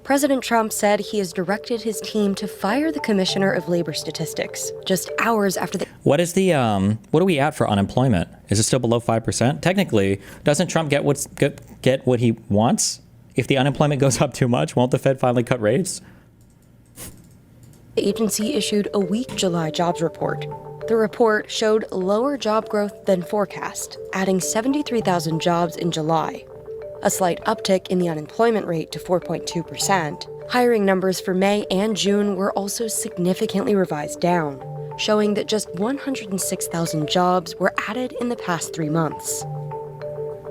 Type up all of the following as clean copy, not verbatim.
President Trump said he has directed his team to fire the Commissioner of Labor Statistics just hours after the... What is the, what are we at for unemployment? Is it still below 5%? Technically, doesn't Trump get what he wants? If the unemployment goes up too much, won't the Fed finally cut rates? The agency issued a weak July jobs report. The report showed lower job growth than forecast, adding 73,000 jobs in July. A slight uptick in the unemployment rate to 4.2%. Hiring numbers for May and June were also significantly revised down, showing that just 106,000 jobs were added in the past 3 months.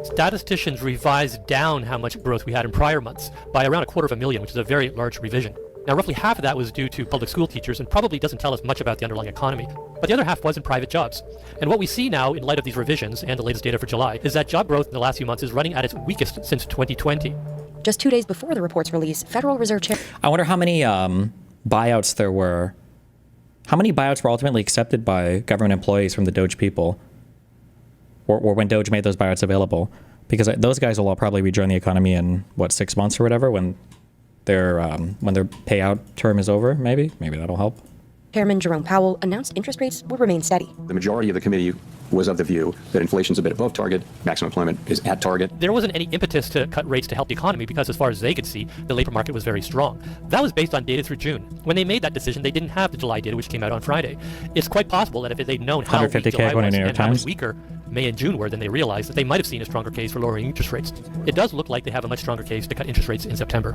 Statisticians revised down how much growth we had in prior months by around 250,000, which is a very large revision. Now, roughly half of that was due to public school teachers and probably doesn't tell us much about the underlying economy. But the other half was in private jobs. And what we see now, in light of these revisions and the latest data for July, is that job growth in the last few months is running at its weakest since 2020. Just 2 days before the report's release, Federal Reserve Chair... I wonder how many buyouts there were. How many buyouts were ultimately accepted by government employees from the Doge people? Or when Doge made those buyouts available? Because those guys will all probably rejoin the economy in, 6 months or whatever, when their payout term is over, maybe that'll help. Chairman Jerome Powell announced interest rates will remain steady. The majority of the committee was of the view that inflation's a bit above target, maximum employment is at target. There wasn't any impetus to cut rates to help the economy because, as far as they could see, the labor market was very strong. That was based on data through June. When they made that decision, they didn't have the July data, which came out on Friday. It's quite possible that if they'd known how weak July was and how much weaker May and June were, then they realized that they might have seen a stronger case for lowering interest rates. It does look like they have a much stronger case to cut interest rates in September.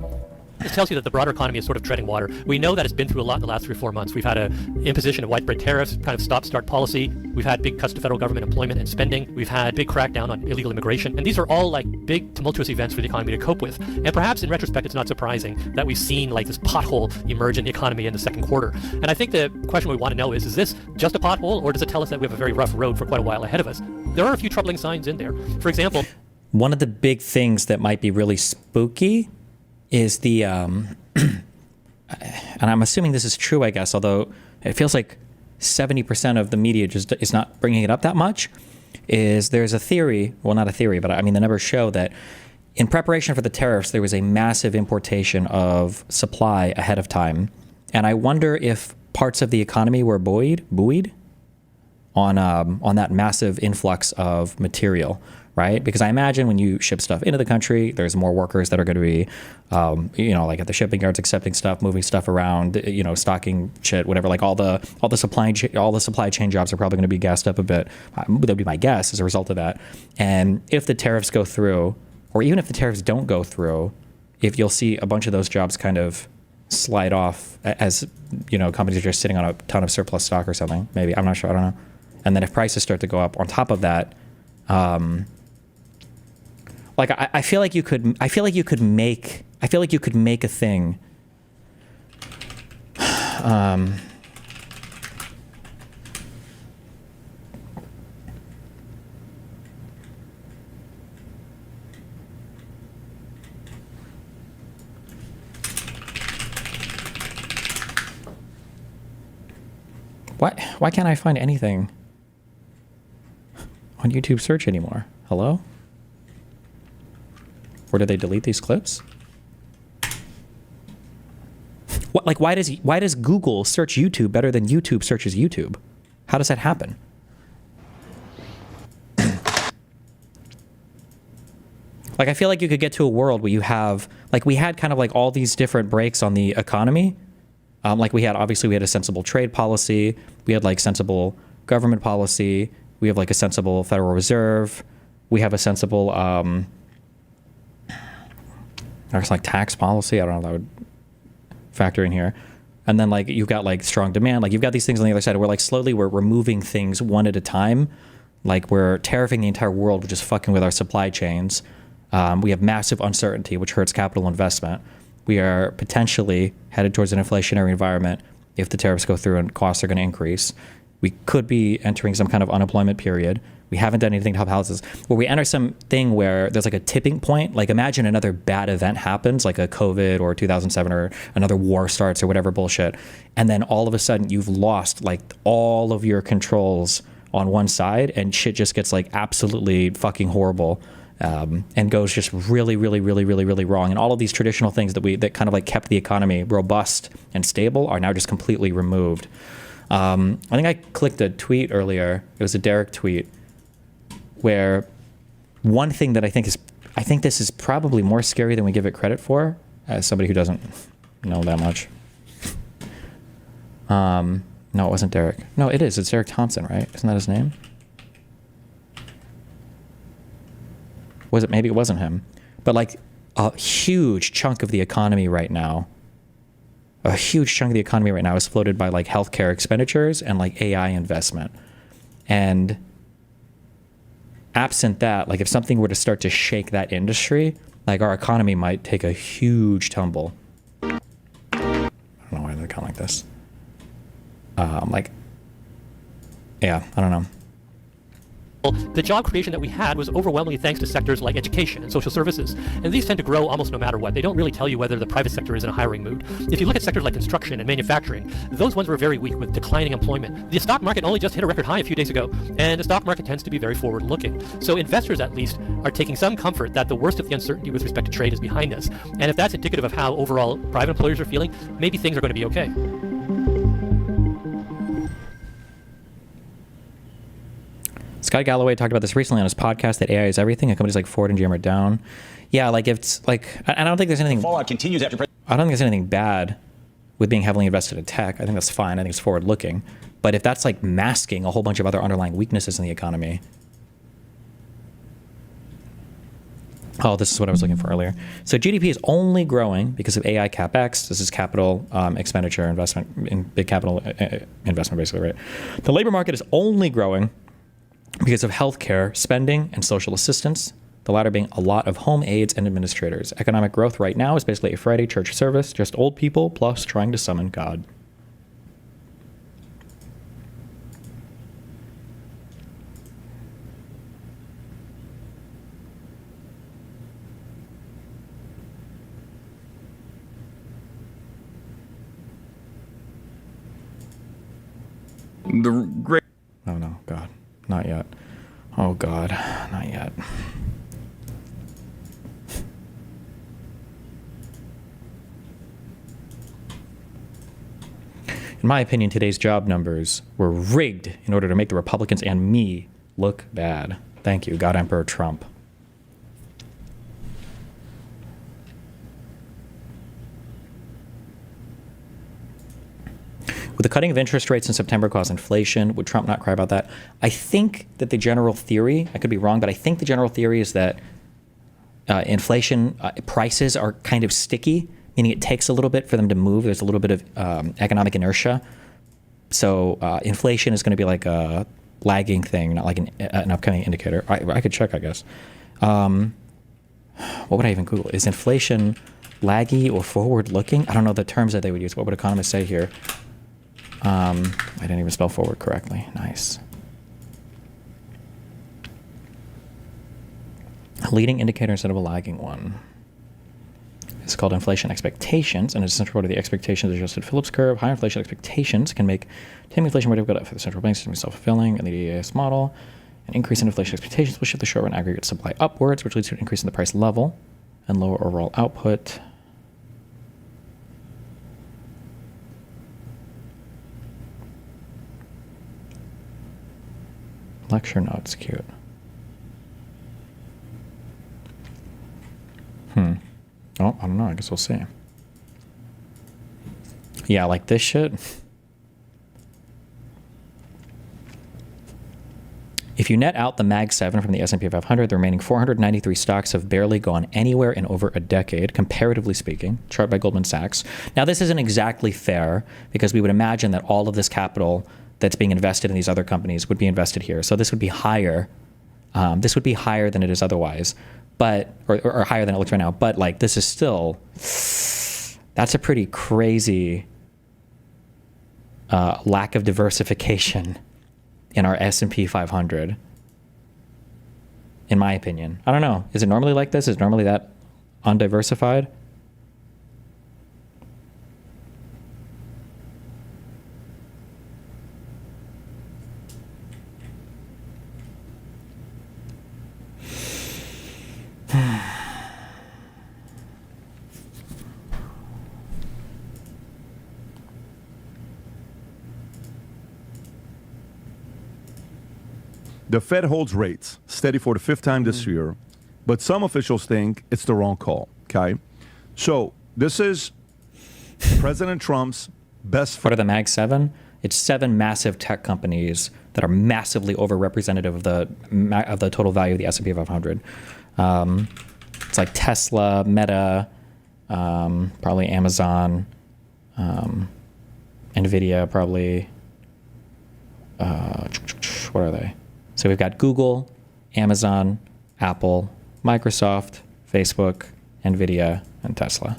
This tells you that the broader economy is sort of treading water. We know that it's been through a lot in the last 3 or 4 months. We've had an imposition of widespread tariffs, kind of stop-start policy. We've had big cuts to federal government employment and spending. We've had big crackdown on illegal immigration. And these are all like big tumultuous events for the economy to cope with. And perhaps in retrospect, it's not surprising that we've seen like this pothole emerge in the economy in the second quarter. And I think the question we want to know is this just a pothole, or does it tell us that we have a very rough road for quite a while ahead of us? There are a few troubling signs in there. For example, one of the big things that might be really spooky is the, and I'm assuming this is true, I guess, although it feels like 70% of the media just is not bringing it up that much, is there's a theory, well, not a theory, but I mean, the numbers show that in preparation for the tariffs, there was a massive importation of supply ahead of time. And I wonder if parts of the economy were buoyed on that massive influx of material. Right? Because I imagine when you ship stuff into the country, there's more workers that are going to be, like at the shipping yards, accepting stuff, moving stuff around, stocking shit, whatever. Like all the supply chain jobs are probably going to be gassed up a bit. That would be my guess as a result of that. And if the tariffs go through, or even if the tariffs don't go through, if you'll see a bunch of those jobs kind of slide off as companies are just sitting on a ton of surplus stock or something. Maybe, I'm not sure. I don't know. And then if prices start to go up on top of that. I feel like you could make a thing. Why can't I find anything on YouTube search anymore? Hello? Or did they delete these clips? Why does Google search YouTube better than YouTube searches YouTube? How does that happen? I feel like you could get to a world where you have, we had kind of all these different breaks on the economy. We had a sensible trade policy. We had sensible government policy. We have a sensible Federal Reserve. We have a sensible, there's tax policy. I don't know if that would factor in here. And then you've got strong demand. You've got these things on the other side where slowly we're removing things one at a time. We're tariffing the entire world, which is fucking with our supply chains. We have massive uncertainty, which hurts capital investment. We are potentially headed towards an inflationary environment if the tariffs go through and costs are going to increase. We could be entering some kind of unemployment period. We haven't done anything to help houses. Where we enter something where there's a tipping point. Imagine another bad event happens, like a COVID or 2007 or another war starts or whatever bullshit. And then all of a sudden you've lost all of your controls on one side and shit just gets absolutely fucking horrible. and goes just really, really, really, really, really wrong. And all of these traditional things that kind of like kept the economy robust and stable are now just completely removed. I think I clicked a tweet earlier. It was a Derek tweet where one thing that I think this is probably more scary than we give it credit for, as somebody who doesn't know that much. No, it wasn't Derek. No, it is. It's Derek Thompson, right? Isn't that his name? Was it? Maybe it wasn't him. But like a huge chunk of the economy right now, is floated by like healthcare expenditures and like AI investment. And absent that, like if something were to start to shake that industry, like our economy might take a huge tumble. I don't know why they count like this. I don't know. The job creation that we had was overwhelmingly thanks to sectors like education and social services, and these tend to grow almost no matter what. They don't really tell you whether the private sector is in a hiring mood. If you look at sectors like construction and manufacturing, those ones were very weak with declining employment. The stock market only just hit a record high a few days ago, and the stock market tends to be very forward-looking. So investors, at least, are taking some comfort that the worst of the uncertainty with respect to trade is behind us. And if that's indicative of how overall private employers are feeling, maybe things are going to be okay. Scott Galloway talked about this recently on his podcast that AI is everything, and companies like Ford and GM are down. Yeah, like if it's like, I don't think there's anything. Fallout continues after. I don't think there's anything bad with being heavily invested in tech. I think that's fine. I think it's forward looking. But if that's like masking a whole bunch of other underlying weaknesses in the economy. Oh, this is what I was looking for earlier. So GDP is only growing because of AI capex. This is capital expenditure investment, in big capital investment, basically, right? The labor market is only growing because of healthcare spending and social assistance, the latter being a lot of home aides and administrators. Economic growth right now is basically a Friday church service, just old people plus trying to summon God. The great. Oh no, God. Not yet. Oh God, not yet. In my opinion, today's job numbers were rigged in order to make the Republicans and me look bad. Thank you, God Emperor Trump. Would the cutting of interest rates in September cause inflation? Would Trump not cry about that? I think that the general theory, I could be wrong, but I think the general theory is that inflation prices are kind of sticky, meaning it takes a little bit for them to move. There's a little bit of economic inertia. So inflation is going to be like a lagging thing, not like an upcoming indicator. I could check, I guess. What would I even Google? Is inflation laggy or forward-looking? I don't know the terms that they would use. What would economists say here? I didn't even spell forward correctly. Nice. A leading indicator instead of a lagging one. It's called inflation expectations, and it's a central part of the expectations adjusted Phillips curve. Higher inflation expectations can make taming inflation more difficult for the central banks to be self-fulfilling in the DAS model. An increase in inflation expectations will shift the short-run aggregate supply upwards, which leads to an increase in the price level and lower overall output. Lecture notes, cute. Oh, I don't know. I guess we'll see. Yeah, like this shit. If you net out the Mag 7 from the S&P 500, the remaining 493 stocks have barely gone anywhere in over a decade, comparatively speaking. Chart by Goldman Sachs. Now, this isn't exactly fair because we would imagine that all of this capital that's being invested in these other companies would be invested here. So this would be higher. This would be higher than it is otherwise, but or higher than it looks right now. But like this is still, that's a pretty crazy lack of diversification in our S&P 500, in my opinion. I don't know. Is it normally like this? Is it normally that undiversified? The Fed holds rates steady for the fifth time this year, but some officials think it's the wrong call, okay? So this is President Trump's best What are the Mag 7? It's 7 massive tech companies that are massively overrepresentative of the total value of the S&P 500. It's like Tesla, Meta, probably Amazon, Nvidia, probably. What are they? So we've got Google, Amazon, Apple, Microsoft, Facebook, Nvidia, and Tesla.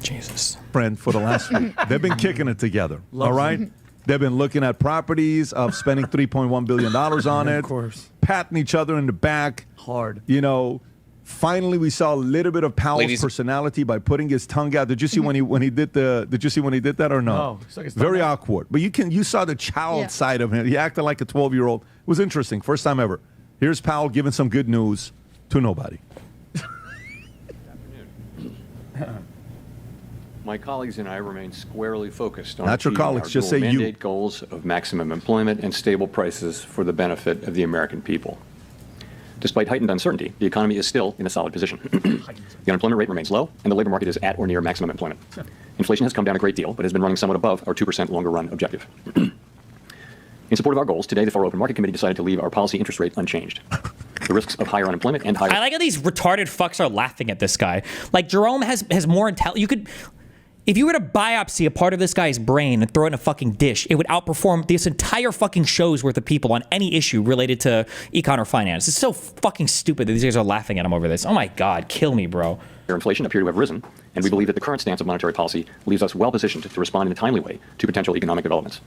Jesus. Friend for the last week. They've been kicking it together. All right? They've been looking at properties of spending $3.1 billion on it. Of course. Patting each other in the back. Hard. You know, finally we saw a little bit of Powell's personality by putting his tongue out. Did you see when he did that or no? No. Very awkward. But you saw the child side of him. He acted like a 12-year-old. It was interesting. First time ever. Here's Powell giving some good news to nobody. My colleagues and I remain squarely focused on Not your achieving colleagues, our just dual say you. mandate goals of maximum employment and stable prices for the benefit of the American people. Despite heightened uncertainty, the economy is still in a solid position. The unemployment rate remains low, and the labor market is at or near maximum employment. Inflation has come down a great deal, but has been running somewhat above our 2% longer-run objective. In support of our goals, today the Federal Open Market Committee decided to leave our policy interest rate unchanged. The risks of higher unemployment and higher... I like how these retarded fucks are laughing at this guy. Like, Jerome has more intelligence. If you were to biopsy a part of this guy's brain and throw it in a fucking dish, it would outperform this entire fucking show's worth of people on any issue related to econ or finance. It's so fucking stupid that these guys are laughing at him over this. Oh my God, kill me, bro. Inflation appear to have risen, and we believe that the current stance of monetary policy leaves us well positioned to respond in a timely way to potential economic developments.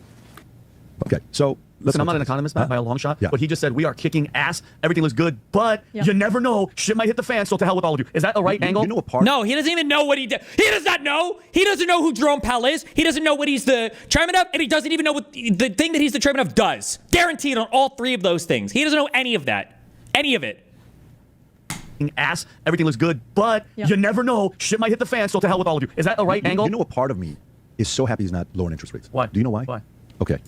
Okay, so Listen, I'm not an economist, Matt, by a long shot. Yeah. But he just said, we are kicking ass. Everything looks good, but you never know. Shit might hit the fan, so to hell with all of you. Is that a right angle? You know a part? No, he doesn't even know what he did. He does not know. He doesn't know who Jerome Powell is. He doesn't know what he's the chairman of, and he doesn't even know what the thing that he's the chairman of does. Guaranteed on all three of those things. He doesn't know any of that. Any of it. Ass. Everything looks good, but you never know. Shit might hit the fan, so to hell with all of you. Is that a right angle? You know a part of me is so happy he's not lowering interest rates. Why? Do you know why? Why? Okay.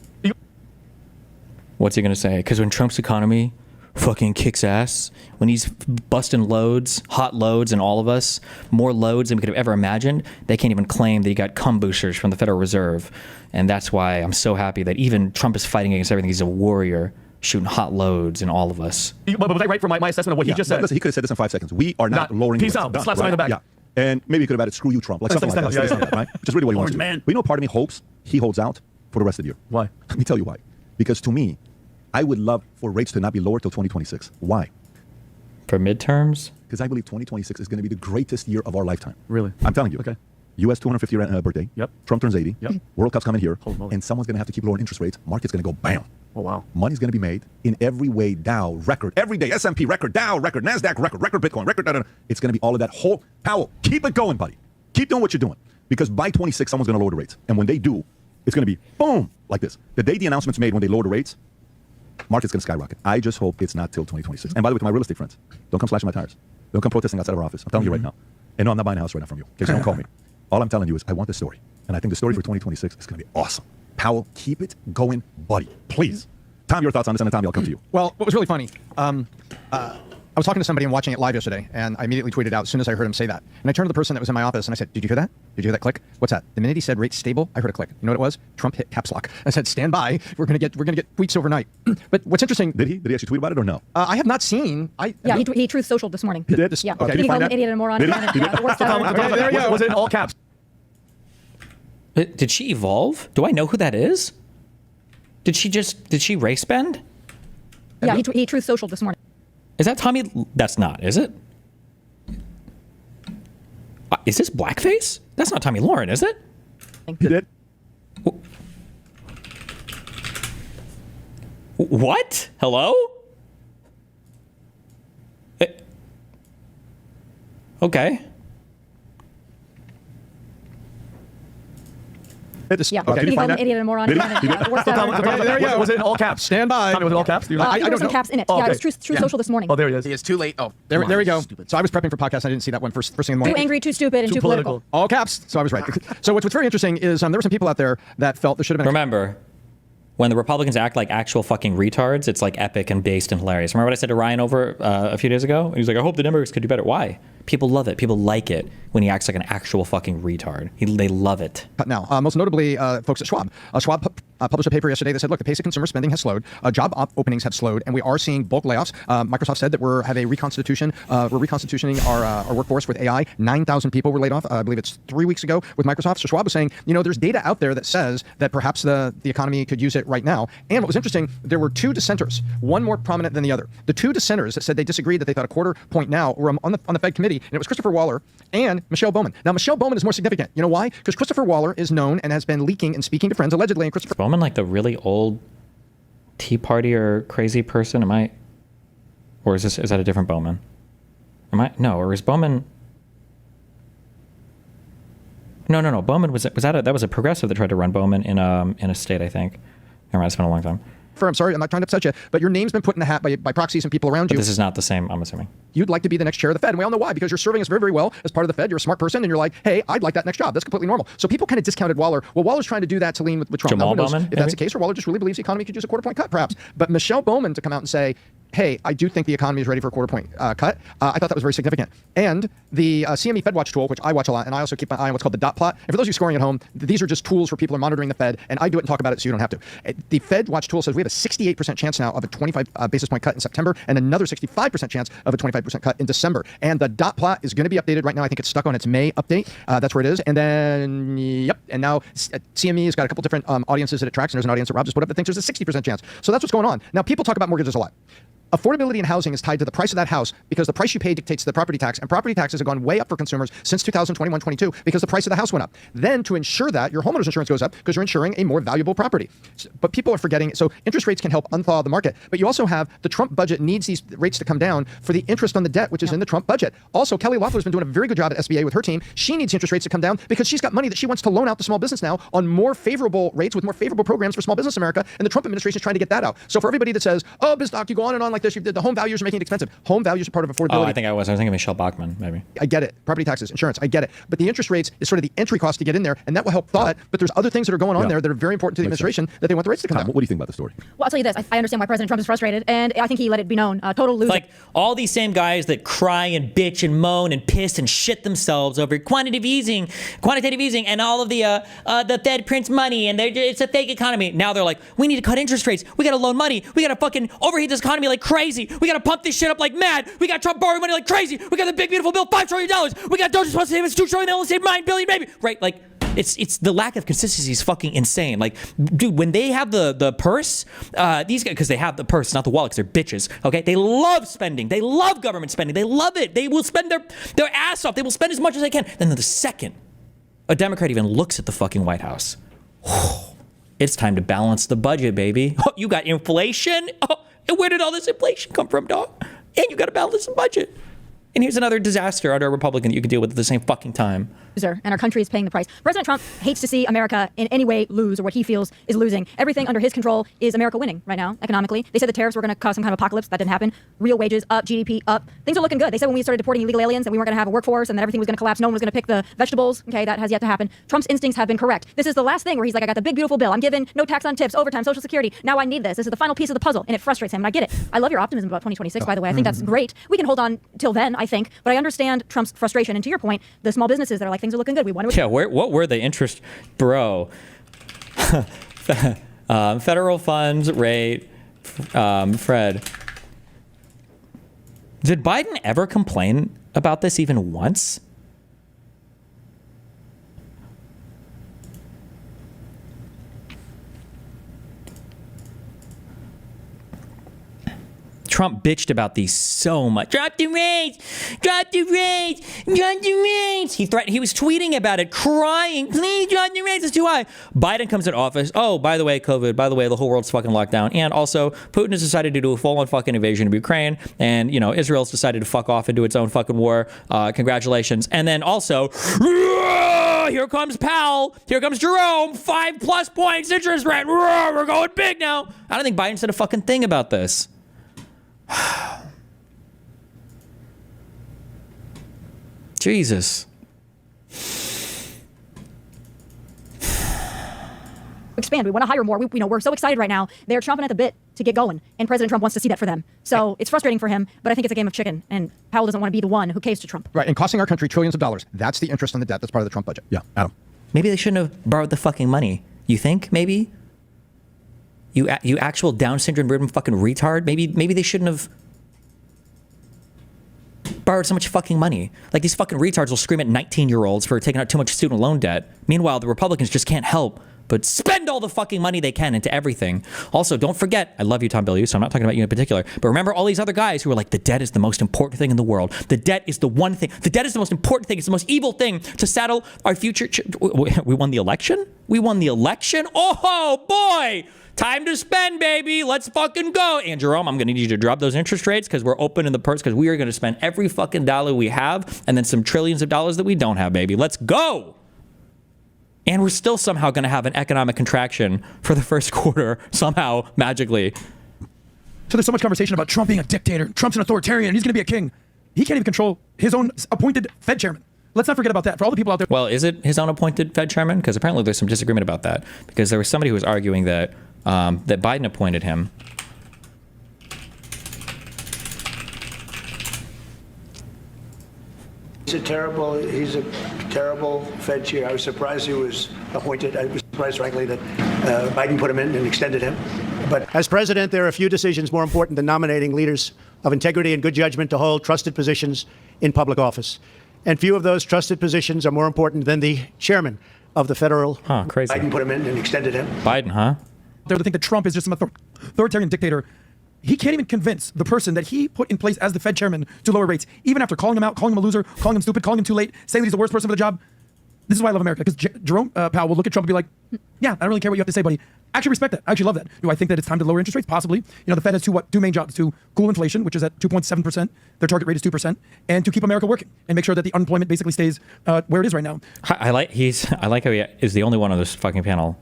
What's he going to say? Because when Trump's economy fucking kicks ass, when he's busting loads, hot loads, and all of us, more loads than we could have ever imagined, they can't even claim that he got cum boosters from the Federal Reserve. And that's why I'm so happy that even Trump is fighting against everything. He's a warrior, shooting hot loads in all of us. But was I right for my assessment of what he just said? Listen, he could have said this in 5 seconds. We are not lowering peace rates. out. Slap somebody in the back. Yeah. And maybe he could have added, screw you, Trump. Like something like that. Right? Which is really what he wants to do. Man. But you know, part of me hopes he holds out for the rest of the year. Why? Let me tell you why. Because to me, I would love for rates to not be lower till 2026. Why? For midterms? Because I believe 2026 is going to be the greatest year of our lifetime. Really? I'm telling you. Okay. U.S. 250th birthday. Yep. Trump turns 80. Yep. World Cup's coming here. Holy moly. And someone's going to have to keep lowering interest rates. Market's going to go bam. Oh, wow. Money's going to be made in every way. Dow, record. Every day. S&P, record. Dow, record. NASDAQ, record. Record Bitcoin, record. It's going to be all of that whole. Powell, keep it going, buddy. Keep doing what you're doing. Because by 26, someone's going to lower the rates. And when they do, it's going to be boom, like this. The day the announcement's made when they lower the rates, market's going to skyrocket. I just hope it's not till 2026. And by the way, to my real estate friends, don't come slashing my tires. Don't come protesting outside of our office. I'm telling you right now. And no, I'm not buying a house right now from you. Okay, so don't call me. All I'm telling you is I want the story. And I think the story for 2026 is going to be awesome. Powell, keep it going, buddy. Please. Tom, your thoughts on this, and then Tommy, I'll come to you. Well, what was really funny, I was talking to somebody and watching it live yesterday, and I immediately tweeted out as soon as I heard him say that. And I turned to the person that was in my office, and I said, did you hear that? Did you hear that click? What's that? The minute he said rate stable, I heard a click. You know what it was? Trump hit caps lock. I said, stand by. We're gonna get tweets overnight. But what's interesting? Did he actually tweet about it or no? I have not seen. He Truth Social this morning. He did? Yeah. Okay, He called him an idiot and a moron. Did he? And, He did? the worst ever. There you go. Was it in all caps? Did she evolve? Do I know who that is? Did she race bend? Yeah, he Truth Social this morning. Is that Tommy? That's not, is it? Is this blackface? That's not Tommy Lauren, is it? He did? What? Hello? Okay. Yeah. Okay, He you called find him that? an idiot and a moron. Did he? Yeah, the worst So ever. Tom, there you go. Was it in all caps? Stand by. Tommy, was it all caps? Do you know? There were some caps in it. Oh, Yeah, it okay. was Truth Social this morning. Oh, there he is. He is too late. Oh, There come on, we go. stupid. So I was prepping for podcasts. I didn't see that one first thing in the Too morning. angry, too stupid, and too political. All caps. So I was right. So what's very interesting is there were some people out there that felt there should have been. Remember, when the Republicans act like actual fucking retards, it's like epic and based and hilarious. Remember what I said to Ryan over a few days ago? He was like, I hope the Democrats could do better. Why? People love it. People like it when he acts like an actual fucking retard. They love it. Now, most notably, folks at Schwab. Schwab published a paper yesterday that said, look, the pace of consumer spending has slowed, job openings have slowed, and we are seeing bulk layoffs. Microsoft said that we're reconstitutioning our workforce with AI. 9,000 people were laid off. I believe it's 3 weeks ago with Microsoft. So Schwab was saying, there's data out there that says that perhaps the economy could use it right now. And what was interesting, there were two dissenters, one more prominent than the other. The two dissenters that said they disagreed, that they thought a quarter point now were on the Fed committee, and it was Christopher Waller and Michelle Bowman. Now, Michelle Bowman is more significant. You know why? Because Christopher Waller is known and has been leaking and speaking to friends, allegedly, and Christopher... Is Bowman like the really old Tea Party or crazy person? Or is that a different Bowman? No, or is Bowman... No. Bowman was that was a progressive that tried to run Bowman in a state, I think. Never mind, it's been a long time. I'm sorry, I'm not trying to upset you, but your name's been put in the hat by proxies and people around But you. this is not the same, I'm assuming. You'd like to be the next chair of the Fed, and we all know why, because you're serving us very, very well as part of the Fed. You're a smart person, and you're like, hey, I'd like that next job. That's completely normal. So people kind of discounted Waller. Well, Waller's trying to do that to lean with Trump. Jamal Now, who knows Bowman, if that's the case, or Waller just really believes the economy could use a quarter point cut, perhaps. But Michelle Bowman to come out and say, hey, I do think the economy is ready for a quarter point cut. I thought that was very significant. And the CME FedWatch tool, which I watch a lot, and I also keep my eye on what's called the dot plot. And for those of you scoring at home, these are just tools for people who are monitoring the Fed, and I do it and talk about it so you don't have to. The FedWatch tool says we have a 68% chance now of a 25 basis point cut in September, and another 65% chance of a 25% cut in December. And the dot plot is going to be updated right now. I think it's stuck on its May update. That's where it is. And then, yep. And now CME has got a couple different audiences that it tracks, and there's an audience that Rob just put up that thinks there's a 60% chance. So that's what's going on. Now, people talk about mortgages a lot. Affordability in housing is tied to the price of that house because the price you pay dictates the property tax, and property taxes have gone way up for consumers since 2021-22 because the price of the house went up. Then to ensure that, your homeowner's insurance goes up because you're insuring a more valuable property. But people are forgetting, so interest rates can help unthaw the market, but you also have the Trump budget needs these rates to come down for the interest on the debt, which is in the Trump budget. Also, Kelly Loeffler's been doing a very good job at SBA with her team. She needs interest rates to come down because she's got money that she wants to loan out to small business now on more favorable rates with more favorable programs for small business America, and the Trump administration is trying to get that out. So for everybody that says, oh, BizDoc, you go on and on like this, the home values are making it expensive. Home values are part of affordability. Oh, I think I was thinking Michelle Bachmann, maybe. I get it. Property taxes, insurance, I get it. But the interest rates is sort of the entry cost to get in there, and that will help thaw it. But there's other things that are going on there that are very important to the administration that they want the rates to come down. What do you think about the story? Well, I'll tell you this. I understand why President Trump is frustrated, and I think he let it be known. Total loser. Like all these same guys that cry and bitch and moan and piss and shit themselves over quantitative easing, and all of the Fed prints money and it's a fake economy. Now they're like, we need to cut interest rates. We got to loan money. We got to fucking overheat this economy like crazy. We got to pump this shit up like mad. We got Trump borrowing money like crazy. We got the big beautiful bill, $5 trillion. We got Doge supposed to save us $2 trillion. They only saved $9 billion, maybe. Right? Like it's the lack of consistency is fucking insane. Like, dude, when they have the purse, these guys, because they have the purse, not the wallet, 'cause they're bitches. Okay, they love spending. They love government spending. They love it. They will spend their ass off. They will spend as much as they can. Then the second a Democrat even looks at the fucking White House, it's time to balance the budget, baby. Oh, you got inflation. Oh, and where did all this inflation come from, dog? And you got to balance the budget. And here's another disaster under a Republican that you can deal with at the same fucking time. And our country is paying the price. President Trump hates to see America in any way lose or what he feels is losing. Everything under his control is America winning right now, economically. They said the tariffs were going to cause some kind of apocalypse. That didn't happen. Real wages up, GDP up. Things are looking good. They said when we started deporting illegal aliens that we weren't going to have a workforce and that everything was going to collapse. No one was going to pick the vegetables. Okay, that has yet to happen. Trump's instincts have been correct. This is the last thing where he's like, I got the big, beautiful bill. I'm giving no tax on tips, overtime, Social Security. Now I need this. This is the final piece of the puzzle. And it frustrates him. And I get it. I love your optimism about 2026, by the way. I think that's great. We can hold on till then, I think. But I understand Trump's frustration. And to your point, the small businesses that are like, things are looking good. We want to... Yeah, what were the interest, bro? Federal funds rate, Fred. Did Biden ever complain about this even once? Trump bitched about these so much. Drop the rates, drop the rates, drop the rates. He was tweeting about it, crying, please drop the rates, it's too high. Biden comes in office. Oh, by the way, COVID, by the way, the whole world's fucking locked down. And also, Putin has decided to do a full-on fucking invasion of Ukraine. And, you know, Israel's decided to fuck off and do its own fucking war. Congratulations. And then also, oh, here comes Powell. Here comes Jerome. 5+ points interest rate. We're going big now. I don't think Biden said a fucking thing about this. Jesus. Expand. We want to hire more. We're so excited right now. They're chomping at the bit to get going, and President Trump wants to see that for them. So it's frustrating for him, but I think it's a game of chicken, and Powell doesn't want to be the one who caves to Trump. Right, and costing our country trillions of dollars. That's the interest on the debt. That's part of the Trump budget. Yeah, Adam. Maybe they shouldn't have borrowed the fucking money. You think? Maybe? You actual Down syndrome ridden fucking retard? Maybe they shouldn't have borrowed so much fucking money. Like, these fucking retards will scream at 19-year-olds for taking out too much student loan debt. Meanwhile, the Republicans just can't help but spend all the fucking money they can into everything. Also, don't forget, I love you, Tom Bilyeu, so I'm not talking about you in particular, but remember all these other guys who are like, the debt is the most important thing in the world. The debt is the one thing. The debt is the most important thing. It's the most evil thing to saddle our future. We won the election? We won the election? Oh, boy! Time to spend, baby. Let's fucking go. And Jerome, I'm going to need you to drop those interest rates because we're open in the purse because we are going to spend every fucking dollar we have and then some trillions of dollars that we don't have, baby. Let's go. And we're still somehow going to have an economic contraction for the first quarter, somehow, magically. So there's so much conversation about Trump being a dictator. Trump's an authoritarian. He's going to be a king. He can't even control his own appointed Fed chairman. Let's not forget about that. For all the people out there. Well, is it his own appointed Fed chairman? Because apparently there's some disagreement about that. Because there was somebody who was arguing that that Biden appointed him. He's a terrible Fed chair. I was surprised he was appointed. I was surprised, frankly, that Biden put him in and extended him. But as president, there are a few decisions more important than nominating leaders of integrity and good judgment to hold trusted positions in public office. And few of those trusted positions are more important than the chairman of the federal. Crazy. Biden put him in and extended him. Biden, huh? They're to think that Trump is just some authoritarian dictator. He can't even convince the person that he put in place as the Fed chairman to lower rates, even after calling him out, calling him a loser, calling him stupid, calling him too late, saying that he's the worst person for the job. This is why I love America, because Jerome Powell will look at Trump and be like, yeah, I don't really care what you have to say, buddy. I actually respect that. I actually love that. Do I think that it's time to lower interest rates? Possibly. The Fed has two main jobs: to cool inflation, which is at 2.7%. Their target rate is 2%, and to keep America working and make sure that the unemployment basically stays where it is right now. I like how he is the only one on this fucking panel.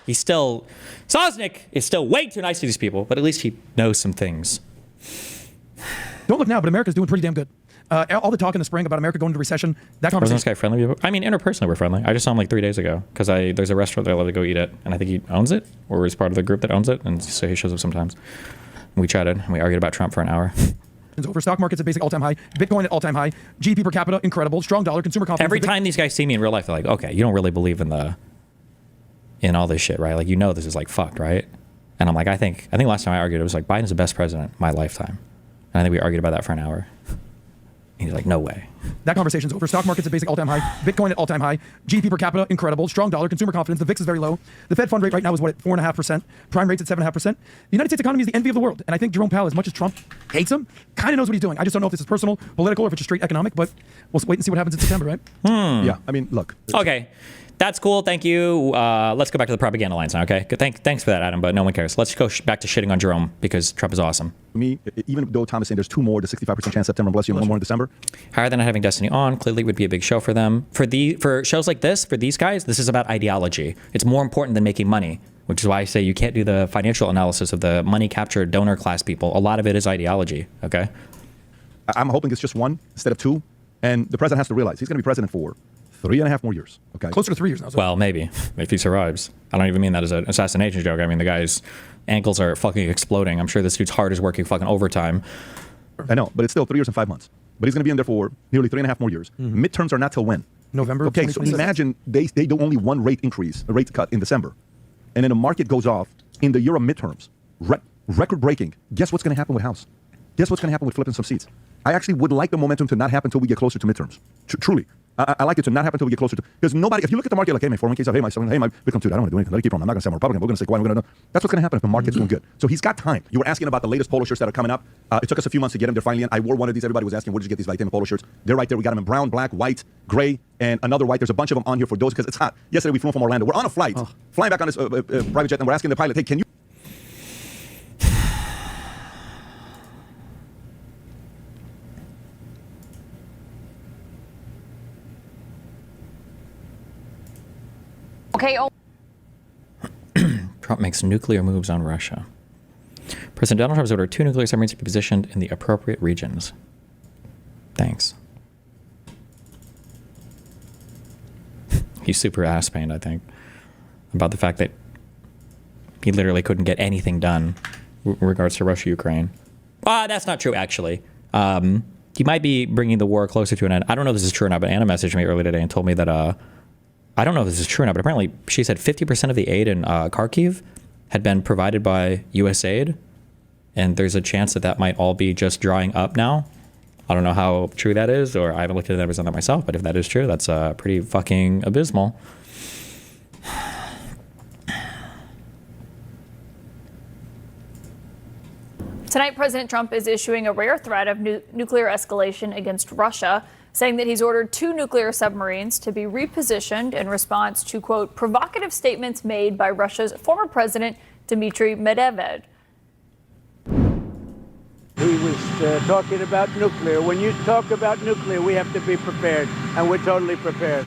Sosnick is still way too nice to these people, but at least he knows some things. Don't look now, but America's doing pretty damn good. All the talk in the spring about America going into recession, that conversation. Wasn't this guy friendly? I mean, interpersonally, we're friendly. I just saw him like 3 days ago because there's a restaurant that I love to go eat at, and I think he owns it or is part of the group that owns it, and so he shows up sometimes. And we chatted and we argued about Trump for an hour. Over stock markets at basic all-time high, Bitcoin at all-time high, GDP per capita incredible, strong dollar, consumer confidence. Every time these guys see me in real life, they're like, "Okay, you don't really believe in all this shit, right? Like, this is like fucked, right?" And I'm like, I think last time I argued, it was like, Biden's the best president of my lifetime. And I think we argued about that for an hour. And he's like, no way. That conversation's over. Stock markets at basic all-time high, Bitcoin at all-time high, GDP per capita incredible, strong dollar, consumer confidence. The VIX is very low. The Fed fund rate right now is at 4.5%. Prime rate's at 7.5%. The United States economy is the envy of the world. And I think Jerome Powell, as much as Trump hates him, kind of knows what he's doing. I just don't know if this is personal, political, or if it's just straight economic, but we'll wait and see what happens in September, right? Yeah, I mean, look. Okay. That's cool. Thank you. Let's go back to the propaganda lines now, okay? Thanks for that, Adam, but no one cares. Let's go back to shitting on Jerome because Trump is awesome. For me, even though Tom is saying there's 2 more, the 65% chance September, bless you, and 1 more in December. Higher than not having Destiny on, clearly would be a big show for them. For shows like this, for these guys, this is about ideology. It's more important than making money, which is why I say you can't do the financial analysis of the money capture donor class people. A lot of it is ideology, okay? I'm hoping it's just 1 instead of 2, and the president has to realize he's going to be president for 3.5 more years. Okay. Closer to 3 years now. Well, maybe if he survives. I don't even mean that as an assassination joke. I mean the guy's ankles are fucking exploding. I'm sure this dude's heart is working fucking overtime. I know, but it's still 3 years and 5 months. But he's going to be in there for nearly 3.5 more years. Mm-hmm. Midterms are not till when? November. Okay, so imagine they do only 1 rate increase, a rate cut in December, and then the market goes off in the year of midterms, record breaking. Guess what's going to happen with House? Guess what's going to happen with flipping some seats? I actually would like the momentum to not happen until we get closer to midterms. Truly. I like it to not happen until we get closer to, because nobody, if you look at the market like, hey, my 401k's up, hey, my Bitcoin, dude, I don't want to do anything. Let it keep on. I'm not going to say I'm a Republican. We're going to say, why? We're going to do. That's what's going to happen if the market's doing good. So he's got time. You were asking about the latest polo shirts that are coming up. It took us a few months to get them. They're finally in. I wore one of these. Everybody was asking, where did you get these Vitamin polo shirts? They're right there. We got them in brown, black, white, gray, and another white. There's a bunch of them on here for those because it's hot. Yesterday we flew from Orlando. We're on a flight, flying back on this private jet, and we're asking the pilot, hey, can you? Okay. Trump makes nuclear moves on Russia. President Donald Trump has ordered 2 nuclear submarines to be positioned in the appropriate regions. Thanks. He's super ass-pained, I think, about the fact that he literally couldn't get anything done in regards to Russia-Ukraine. That's not true, actually. He might be bringing the war closer to an end. I don't know if this is true or not, but Anna messaged me earlier today and told me that, I don't know if this is true or not, but apparently she said 50% of the aid in Kharkiv had been provided by U.S. aid, and there's a chance that that might all be just drying up now. I don't know how true that is, or I haven't looked at the numbers on that myself, but if that is true, that's pretty fucking abysmal. Tonight, President Trump is issuing a rare threat of nuclear escalation against Russia, saying that he's ordered 2 nuclear submarines to be repositioned in response to, quote, provocative statements made by Russia's former president, Dmitry Medvedev. He was talking about nuclear. When you talk about nuclear, we have to be prepared, and we're totally prepared.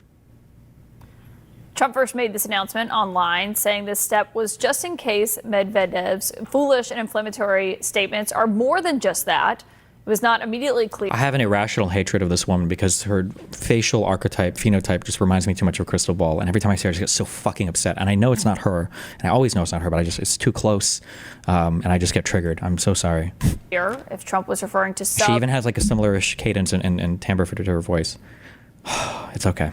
Trump first made this announcement online, saying this step was just in case Medvedev's foolish and inflammatory statements are more than just that. It was not immediately clear. I have an irrational hatred of this woman because her facial archetype, phenotype, just reminds me too much of Crystal Ball. And every time I see her, I just get so fucking upset. And I know it's not her. And I always know it's not her, but it's too close. And I just get triggered. I'm so sorry. If Trump was referring to She even has like a similar-ish cadence and timbre to her voice. It's okay.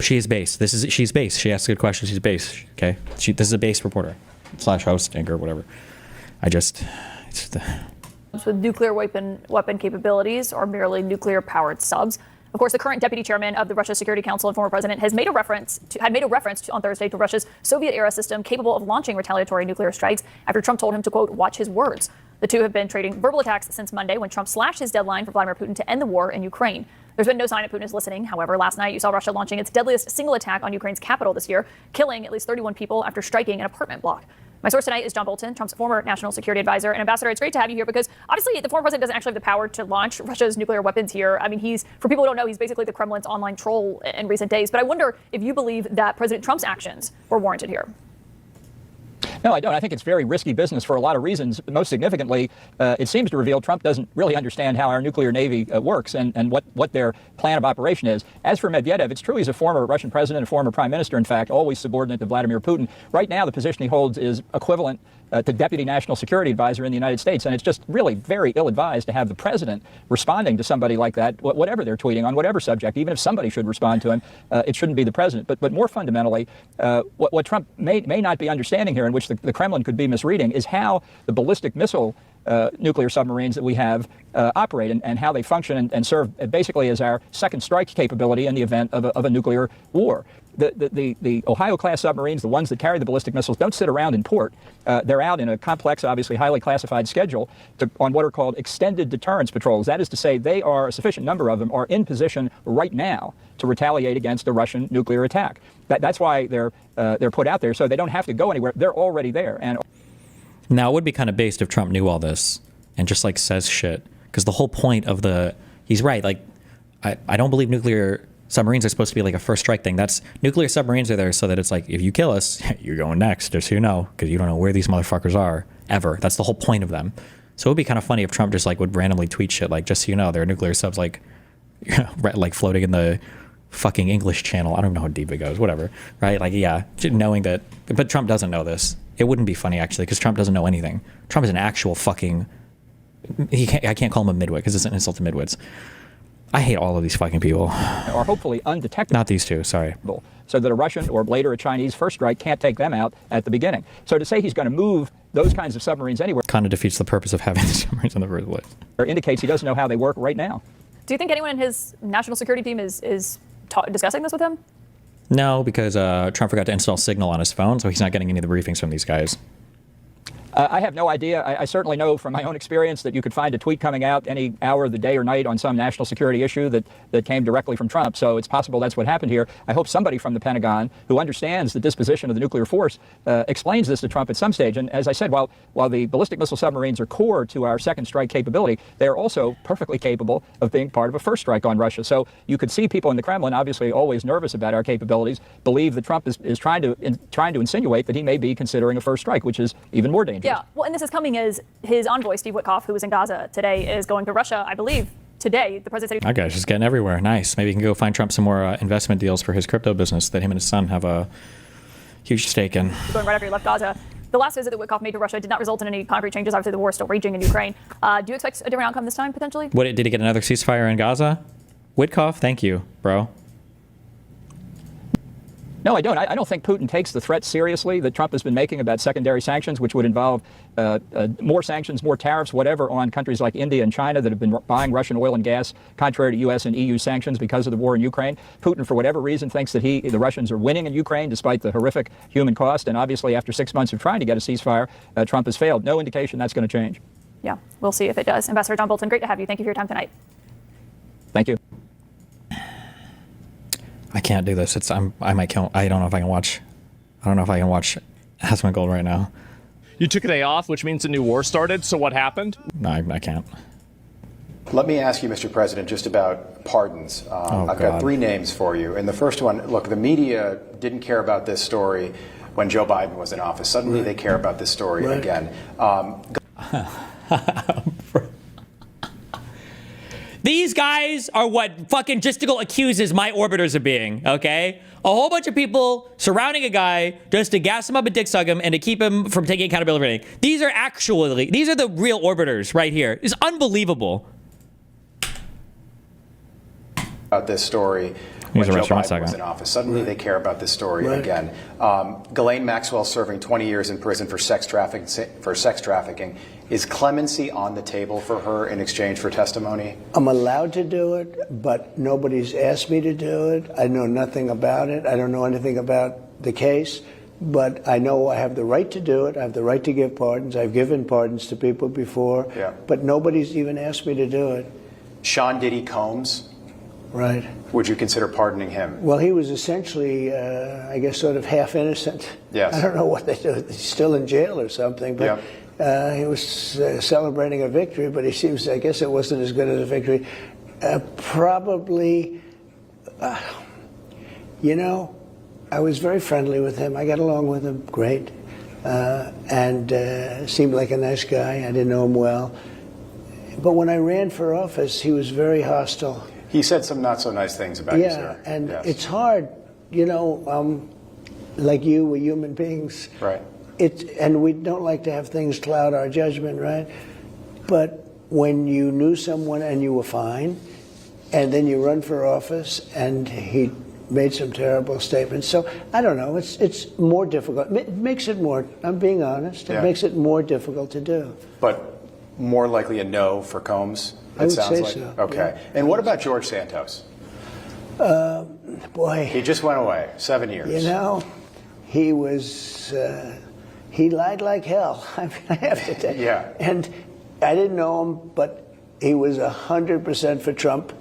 She is base. She's base. She asks good questions. She's base. Okay. This is a base reporter / host anchor, whatever. With nuclear weapon capabilities or merely nuclear powered subs. Of course, the current deputy chairman of the Russia Security Council and former president had made a reference on Thursday to Russia's Soviet-era system capable of launching retaliatory nuclear strikes after Trump told him to, quote, watch his words. The two have been trading verbal attacks since Monday when Trump slashed his deadline for Vladimir Putin to end the war in Ukraine. There's been no sign that Putin is listening. However, last night you saw Russia launching its deadliest single attack on Ukraine's capital this year, killing at least 31 people after striking an apartment block. My source tonight is John Bolton, Trump's former national security advisor. And Ambassador, it's great to have you here because obviously the former president doesn't actually have the power to launch Russia's nuclear weapons here. I mean, for people who don't know, he's basically the Kremlin's online troll in recent days. But I wonder if you believe that President Trump's actions were warranted here. No, I don't. I think it's very risky business for a lot of reasons. Most significantly, it seems to reveal Trump doesn't really understand how our nuclear navy works and what their plan of operation is. As for Medvedev, it's true he's a former Russian president, a former prime minister, in fact, always subordinate to Vladimir Putin. Right now, the position he holds is equivalent to Deputy National Security Advisor in the United States. And it's just really very ill-advised to have the president responding to somebody like that, whatever they're tweeting on whatever subject. Even if somebody should respond to him, it shouldn't be the president. But more fundamentally, what Trump may not be understanding here, in which the Kremlin could be misreading, is how the ballistic missile nuclear submarines that we have operate and how they function and serve basically as our second strike capability in the event of a nuclear war. The Ohio-class submarines, the ones that carry the ballistic missiles, don't sit around in port. They're out in a complex, obviously highly classified schedule on what are called extended deterrence patrols. That is to say, a sufficient number of them are in position right now to retaliate against a Russian nuclear attack. That's why they're put out there, so they don't have to go anywhere. They're already there. And now, it would be kind of based if Trump knew all this and just like says shit, because the whole point of he's right. Like, I don't believe nuclear submarines are supposed to be like a first strike thing. Nuclear submarines are there so that it's like, if you kill us, you're going next, just so you know, because you don't know where these motherfuckers are ever. That's the whole point of them. So it would be kind of funny if Trump just like would randomly tweet shit like, just so you know, there are nuclear subs like floating in the fucking English Channel. I don't know how deep it goes, whatever, right? Like, yeah, knowing that, but Trump doesn't know this. It wouldn't be funny, actually, because Trump doesn't know anything. Trump is an actual fucking, I can't call him a midwit because it's an insult to midwits. I hate all of these fucking people. Are hopefully undetectable. Not these two, sorry. So that a Russian or later a Chinese first strike can't take them out at the beginning. So to say he's going to move those kinds of submarines anywhere kind of defeats the purpose of having the submarines in the first place. Or indicates he doesn't know how they work right now. Do you think anyone in his national security team is discussing this with him? No, because Trump forgot to install Signal on his phone, so he's not getting any of the briefings from these guys. I have no idea. I certainly know from my own experience that you could find a tweet coming out any hour of the day or night on some national security issue that came directly from Trump. So it's possible that's what happened here. I hope somebody from the Pentagon who understands the disposition of the nuclear force explains this to Trump at some stage. And as I said, while the ballistic missile submarines are core to our second strike capability, they are also perfectly capable of being part of a first strike on Russia. So you could see people in the Kremlin, obviously always nervous about our capabilities, believe that Trump is trying to insinuate that he may be considering a first strike, which is even more dangerous. Yeah, well, and this is coming as his envoy, Steve Witkoff, who was in Gaza today, is going to Russia, I believe, today. The president said That guy's just getting everywhere. Nice. Maybe he can go find Trump some more investment deals for his crypto business that him and his son have a huge stake in. going right after he left Gaza. The last visit that Witkoff made to Russia did not result in any concrete changes. Obviously, the war is still raging in Ukraine. Do you expect a different outcome this time, potentially? What, did he get another ceasefire in Gaza? Witkoff, thank you, bro. No, I don't. I don't think Putin takes the threat seriously that Trump has been making about secondary sanctions, which would involve more sanctions, more tariffs, whatever, on countries like India and China that have been buying Russian oil and gas contrary to U.S. and EU sanctions because of the war in Ukraine. Putin, for whatever reason, thinks that the Russians are winning in Ukraine despite the horrific human cost. And obviously, after 6 months of trying to get a ceasefire, Trump has failed. No indication that's going to change. Yeah, we'll see if it does. Ambassador John Bolton, great to have you. Thank you for your time tonight. Thank you. I can't do this. I might kill. I don't know if I can watch. I don't know if I can watch Asmongold right now. You took a day off, which means a new war started. So what happened? No, I can't. Let me ask you, Mr. President, just about pardons. I've got 3 names for you. And the first one, look, the media didn't care about this story when Joe Biden was in office. Suddenly they care about this story again. These guys are what fucking Gisticle accuses my orbiters of being, okay? A whole bunch of people surrounding a guy just to gas him up and dick suck him and to keep him from taking accountability for anything. These are the real orbiters right here. It's unbelievable. About this story when Joe Biden was in office. Suddenly they care about this story again. Ghislaine Maxwell serving 20 years in prison for sex trafficking. Is clemency on the table for her in exchange for testimony? I'm allowed to do it, but nobody's asked me to do it. I know nothing about it. I don't know anything about the case, but I know I have the right to do it. I have the right to give pardons. I've given pardons to people before, but nobody's even asked me to do it. Sean Diddy Combs? Right. Would you consider pardoning him? Well, he was essentially, I guess, sort of half innocent. Yes. I don't know what they do. He's still in jail or something, but he was celebrating a victory, but he seems, I guess it wasn't as good as a victory. Probably, you know, I was very friendly with him. I got along with him great, and seemed like a nice guy. I didn't know him well. But when I ran for office, he was very hostile. He said some not so nice things about you, sir. And it's hard, you know, like you, we're human beings. Right. And we don't like to have things cloud our judgment, right? But when you knew someone and you were fine, and then you run for office and he made some terrible statements. So I don't know, it's more difficult. It makes it more, I'm being honest, it makes it more difficult to do. But more likely a no for Combs? I would say so. Okay. And what about George Santos? Boy. He just went away, 7 years. You know, he was, he lied like hell, I have to tell you. And I didn't know him, but he was 100% for Trump.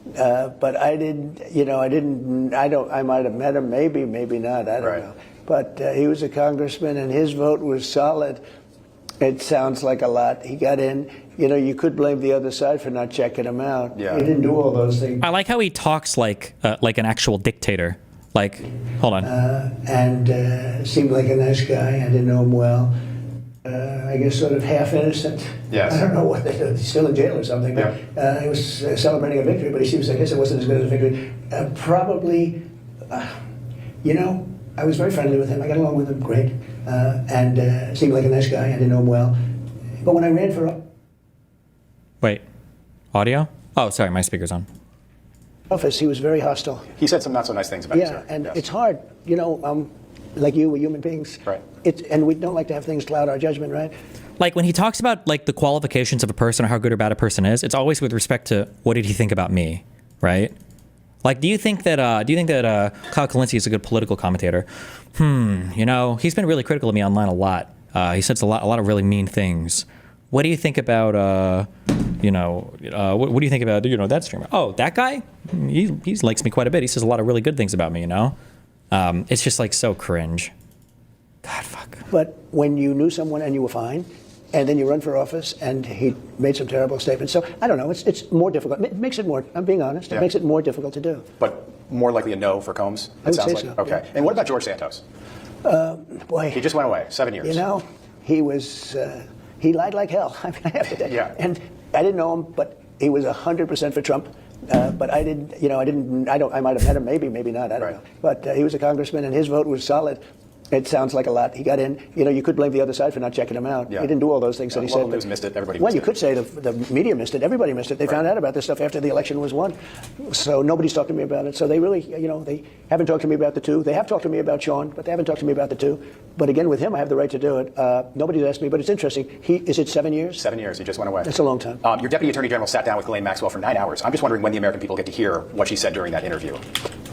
But I didn't, you know, I might have met him, maybe not, I don't know. But he was a congressman and his vote was solid. It sounds like a lot. He got in. You know, you could blame the other side for not checking him out. He didn't do all those things. I like how he talks like an actual dictator. Like, hold on. And seemed like a nice guy. I didn't know him well. I guess sort of half innocent. Yes. I don't know what they do. He's still in jail or something. But he was celebrating a victory, but he seems, I guess it wasn't as good as a victory. Probably, you know, I was very friendly with him. I got along with him great. And seemed like a nice guy. I didn't know him well. But when I ran for Wait, audio? Oh, sorry, my speaker's on. Office, he was very hostile. He said some not so nice things about you, sir. And it's hard, you know, like you, we're human beings. Right. And we don't like to have things cloud our judgment, right? Like when he talks about like the qualifications of a person or how good or bad a person is, it's always with respect to what did he think about me, right? Like, do you think that Kyle Kalinske is a good political commentator? You know, he's been really critical of me online a lot. He says a lot of really mean things. What do you think about, what do you think about, that streamer? Oh, that guy? He likes me quite a bit. He says a lot of really good things about me, It's just like so cringe. God, fuck. But when you knew someone and you were fine, and then you run for office and he made some terrible statements. So I don't know, it's more difficult. It makes it more, I'm being honest, it makes it more difficult to do. But more likely a no for Combs, I would sounds say like. so. Okay. And what about George Santos? Boy. He just went away, 7 years. He was, he lied like hell. I mean, I have to tell you. Yeah. And I didn't know him, but he was 100% for Trump. But I didn't, I might have met him, maybe not, I don't know. But he was a congressman and his vote was solid. It sounds like a lot. He got in. You could blame the other side for not checking him out. Yeah. He didn't do all those things that he said. News missed it. Everybody well, missed you could say the media missed it. Everybody missed it. They found out about this stuff after the election was won. So nobody's talked to me about it. So they really, they haven't talked to me about the two. They have talked to me about Sean, but they haven't talked to me about the two. But again, with him, I have the right to do it. Nobody's asked me, but it's interesting. Is it 7 years? 7 years. He just went away. That's a long time. Your Deputy Attorney General sat down with Ghislaine Maxwell for 9 hours. I'm just wondering when the American people get to hear what she said during that interview.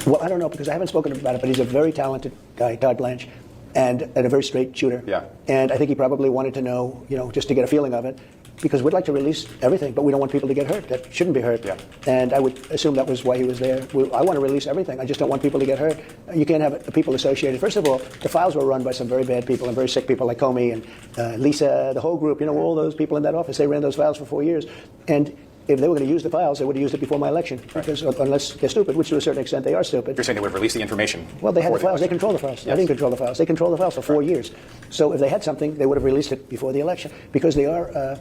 Well, I don't know because I haven't spoken about it, but he's a very talented guy, Todd Blanche. And a very straight shooter. Yeah. And I think he probably wanted to know, just to get a feeling of it, because we'd like to release everything, but we don't want people to get hurt that shouldn't be hurt. Yeah. And I would assume that was why he was there. I want to release everything. I just don't want people to get hurt. You can't have the people associated. First of all, the files were run by some very bad people and very sick people like Comey and Lisa, the whole group. All those people in that office, they ran those files for 4 years. And if they were going to use the files, they would have used it before my election. Because unless they're stupid, which to a certain extent they are stupid. You're saying they would have released the information? Well, they had the files. They election. control the files. Yes. I didn't control the files. They control the files for 4 years. So if they had something, they would have released it before the election. Because they are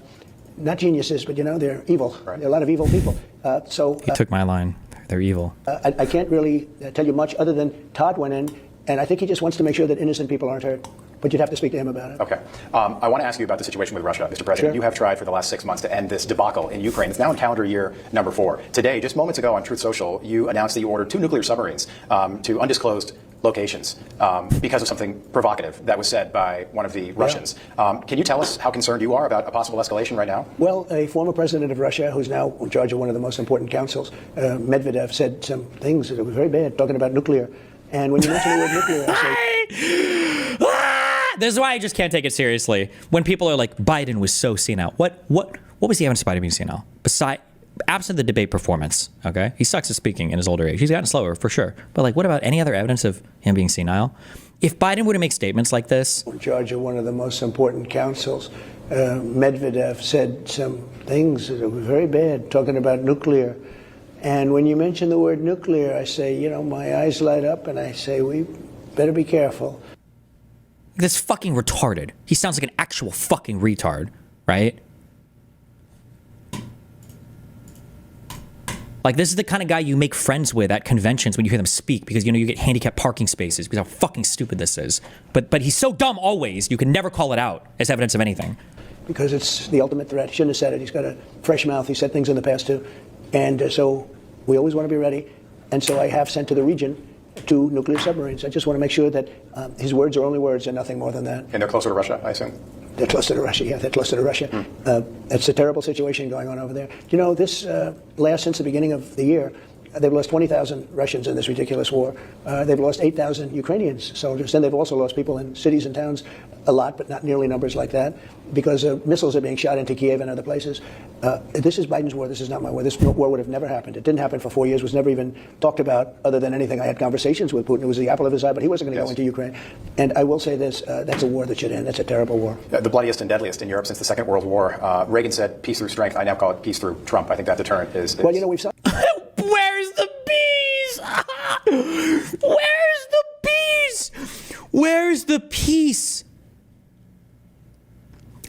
not geniuses, but they're evil. Right. They're a lot of evil people. He took my line. They're evil. I can't really tell you much other than Todd went in, and I think he just wants to make sure that innocent people aren't hurt. But you'd have to speak to him about it. Okay. I want to ask you about the situation with Russia, Mr. President. Sure. You have tried for the last 6 months to end this debacle in Ukraine. It's now in calendar year number 4. Today, just moments ago on Truth Social, you announced that you ordered 2 nuclear submarines to undisclosed locations because of something provocative that was said by one of the Russians. Can you tell us how concerned you are about a possible escalation right now? Well, a former president of Russia, who's now in charge of one of the most important councils, Medvedev, said some things that were very bad, talking about nuclear. And when you mention the word nuclear, I say... This is why I just can't take it seriously. When people are like, Biden was so senile. What was the evidence of Biden being senile? Absent the debate performance, okay? He sucks at speaking in his older age. He's gotten slower, for sure. But what about any other evidence of him being senile? If Biden were to make statements like this... In charge of one of the most important councils, Medvedev said some things that were very bad, talking about nuclear. And when you mention the word nuclear, I say, my eyes light up and I say, we better be careful. This fucking retarded. He sounds like an actual fucking retard, right? Like, this is the kind of guy you make friends with at conventions when you hear them speak because, you get handicapped parking spaces because how fucking stupid this is. But he's so dumb always, you can never call it out as evidence of anything. Because it's the ultimate threat. He shouldn't have said it. He's got a fresh mouth. He said things in the past, too. And so we always want to be ready. And so I have sent to the region 2 nuclear submarines. I just want to make sure that his words are only words and nothing more than that. And they're closer to Russia, I assume? They're closer to Russia, yeah, they're closer to Russia. It's a terrible situation going on over there. This since the beginning of the year, they've lost 20,000 Russians in this ridiculous war. They've lost 8,000 Ukrainians soldiers. Then they've also lost people in cities and towns, a lot, but not nearly numbers like that, because missiles are being shot into Kiev and other places. This is Biden's war. This is not my war. This war would have never happened. It didn't happen for 4 years, was never even talked about other than anything. I had conversations with Putin. It was the apple of his eye, but he wasn't going to go into Ukraine. And I will say this, that's a war that should end. That's a terrible war. The bloodiest and deadliest in Europe since the Second World War. Reagan said peace through strength. I now call it peace through Trump. I think that deterrent is... Well, we've... Where's the bees? Where's the bees? Where's the peace?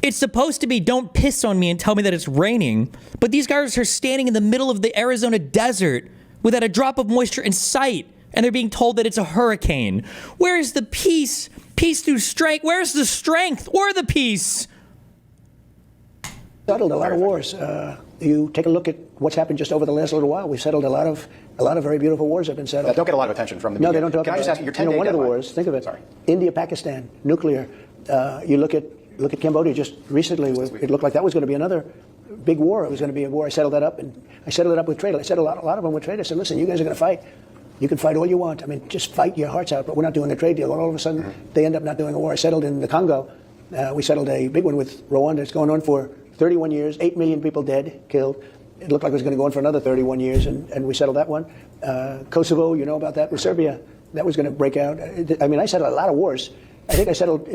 It's supposed to be, don't piss on me and tell me that it's raining. But these guys are standing in the middle of the Arizona desert without a drop of moisture in sight. And they're being told that it's a hurricane. Where's the peace? Peace through strength. Where's the strength or the peace? Settled a lot of wars. You take a look at what's happened just over the last little while. We've settled a lot of very beautiful wars have been settled. That don't get a lot of attention from the media. No, they don't talk Can about I just ask you, your 10-day one of the deadline. wars, think of it. India, Pakistan, nuclear. You look at Cambodia just recently. It looked like that was going to be another big war. It was going to be a war. I settled that up, and I settled it up with trade. I said a lot of them with trade. I said, listen, you guys are going to fight. You can fight all you want. I mean, just fight your hearts out, but we're not doing a trade deal. All of a sudden, they end up not doing a war. I settled in the Congo We settled a big one with Rwanda. It's going on for 31 years, 8 million people dead, killed. It looked like it was going to go on for another 31 years, and we settled that one. Kosovo, you know about that, with Serbia. That was going to break out. I mean, I settled a lot of wars. I think I settled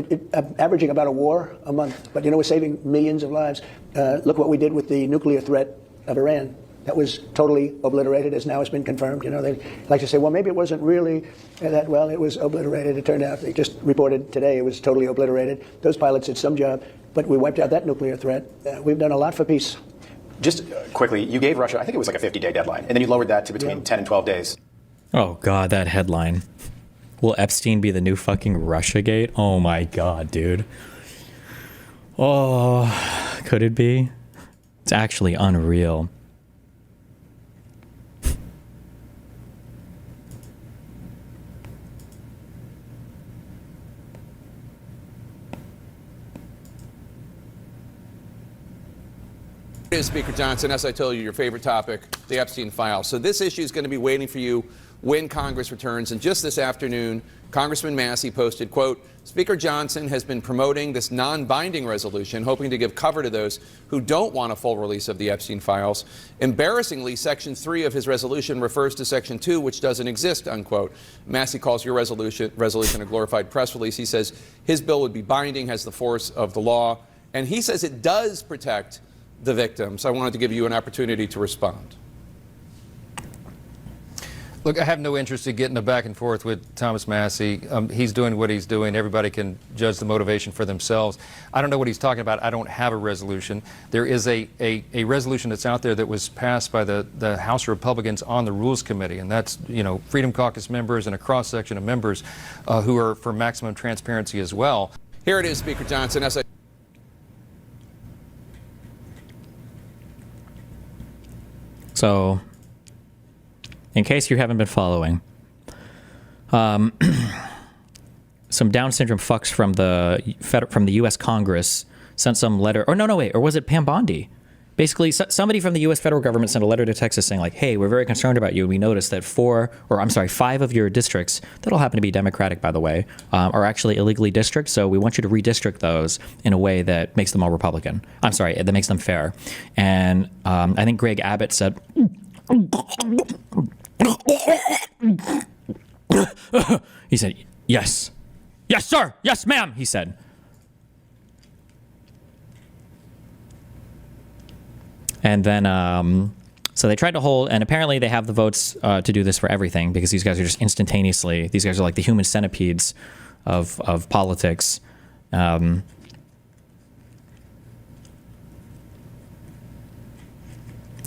averaging about a war a month. But, we're saving millions of lives. Look what we did with the nuclear threat of Iran. That was totally obliterated, as now it's been confirmed. They like to say, well, maybe it wasn't really that well. It was obliterated. It turned out, they just reported today, it was totally obliterated. Those pilots did some job, but we wiped out that nuclear threat. We've done a lot for peace. Just quickly, you gave Russia, I think it was like a 50-day deadline, and then you lowered that to between 10 and 12 days. Oh, God, that headline. Will Epstein be the new fucking Russiagate? Oh, my God, dude. Oh, could it be? It's actually unreal. It is Speaker Johnson. As I told you, your favorite topic, the Epstein files. So this issue is going to be waiting for you when Congress returns. And just this afternoon, Congressman Massey posted, quote, Speaker Johnson has been promoting this non-binding resolution, hoping to give cover to those who don't want a full release of the Epstein files. Embarrassingly, Section 3 of his resolution refers to Section 2, which doesn't exist, unquote. Massey calls your resolution a glorified press release. He says his bill would be binding, has the force of the law. And he says it does protect the victims. I wanted to give you an opportunity to respond. Look, I have no interest in getting a back and forth with Thomas Massey. He's doing what he's doing. Everybody can judge the motivation for themselves. I don't know what he's talking about. I don't have a resolution. There is a resolution that's out there that was passed by the House Republicans on the Rules Committee, and that's, Freedom Caucus members and a cross-section of members who are for maximum transparency as well. Here it is, Speaker Johnson. As I So, in case you haven't been following, some Down syndrome fucks from the U.S. Congress sent some letter. Or no, wait. Or was it Pam Bondi? Basically, somebody from the U.S. federal government sent a letter to Texas saying, like, hey, we're very concerned about you. We noticed that 5 of your districts, that'll happen to be Democratic, by the way, are actually illegally districts. So we want you to redistrict those in a way that makes them all Republican. I'm sorry, that makes them fair. And I think Greg Abbott said, he said, yes. Yes, sir. Yes, ma'am, he said. And then, so they tried to hold, and apparently they have the votes to do this for everything, because these guys are just instantaneously, these guys are like the human centipedes of politics.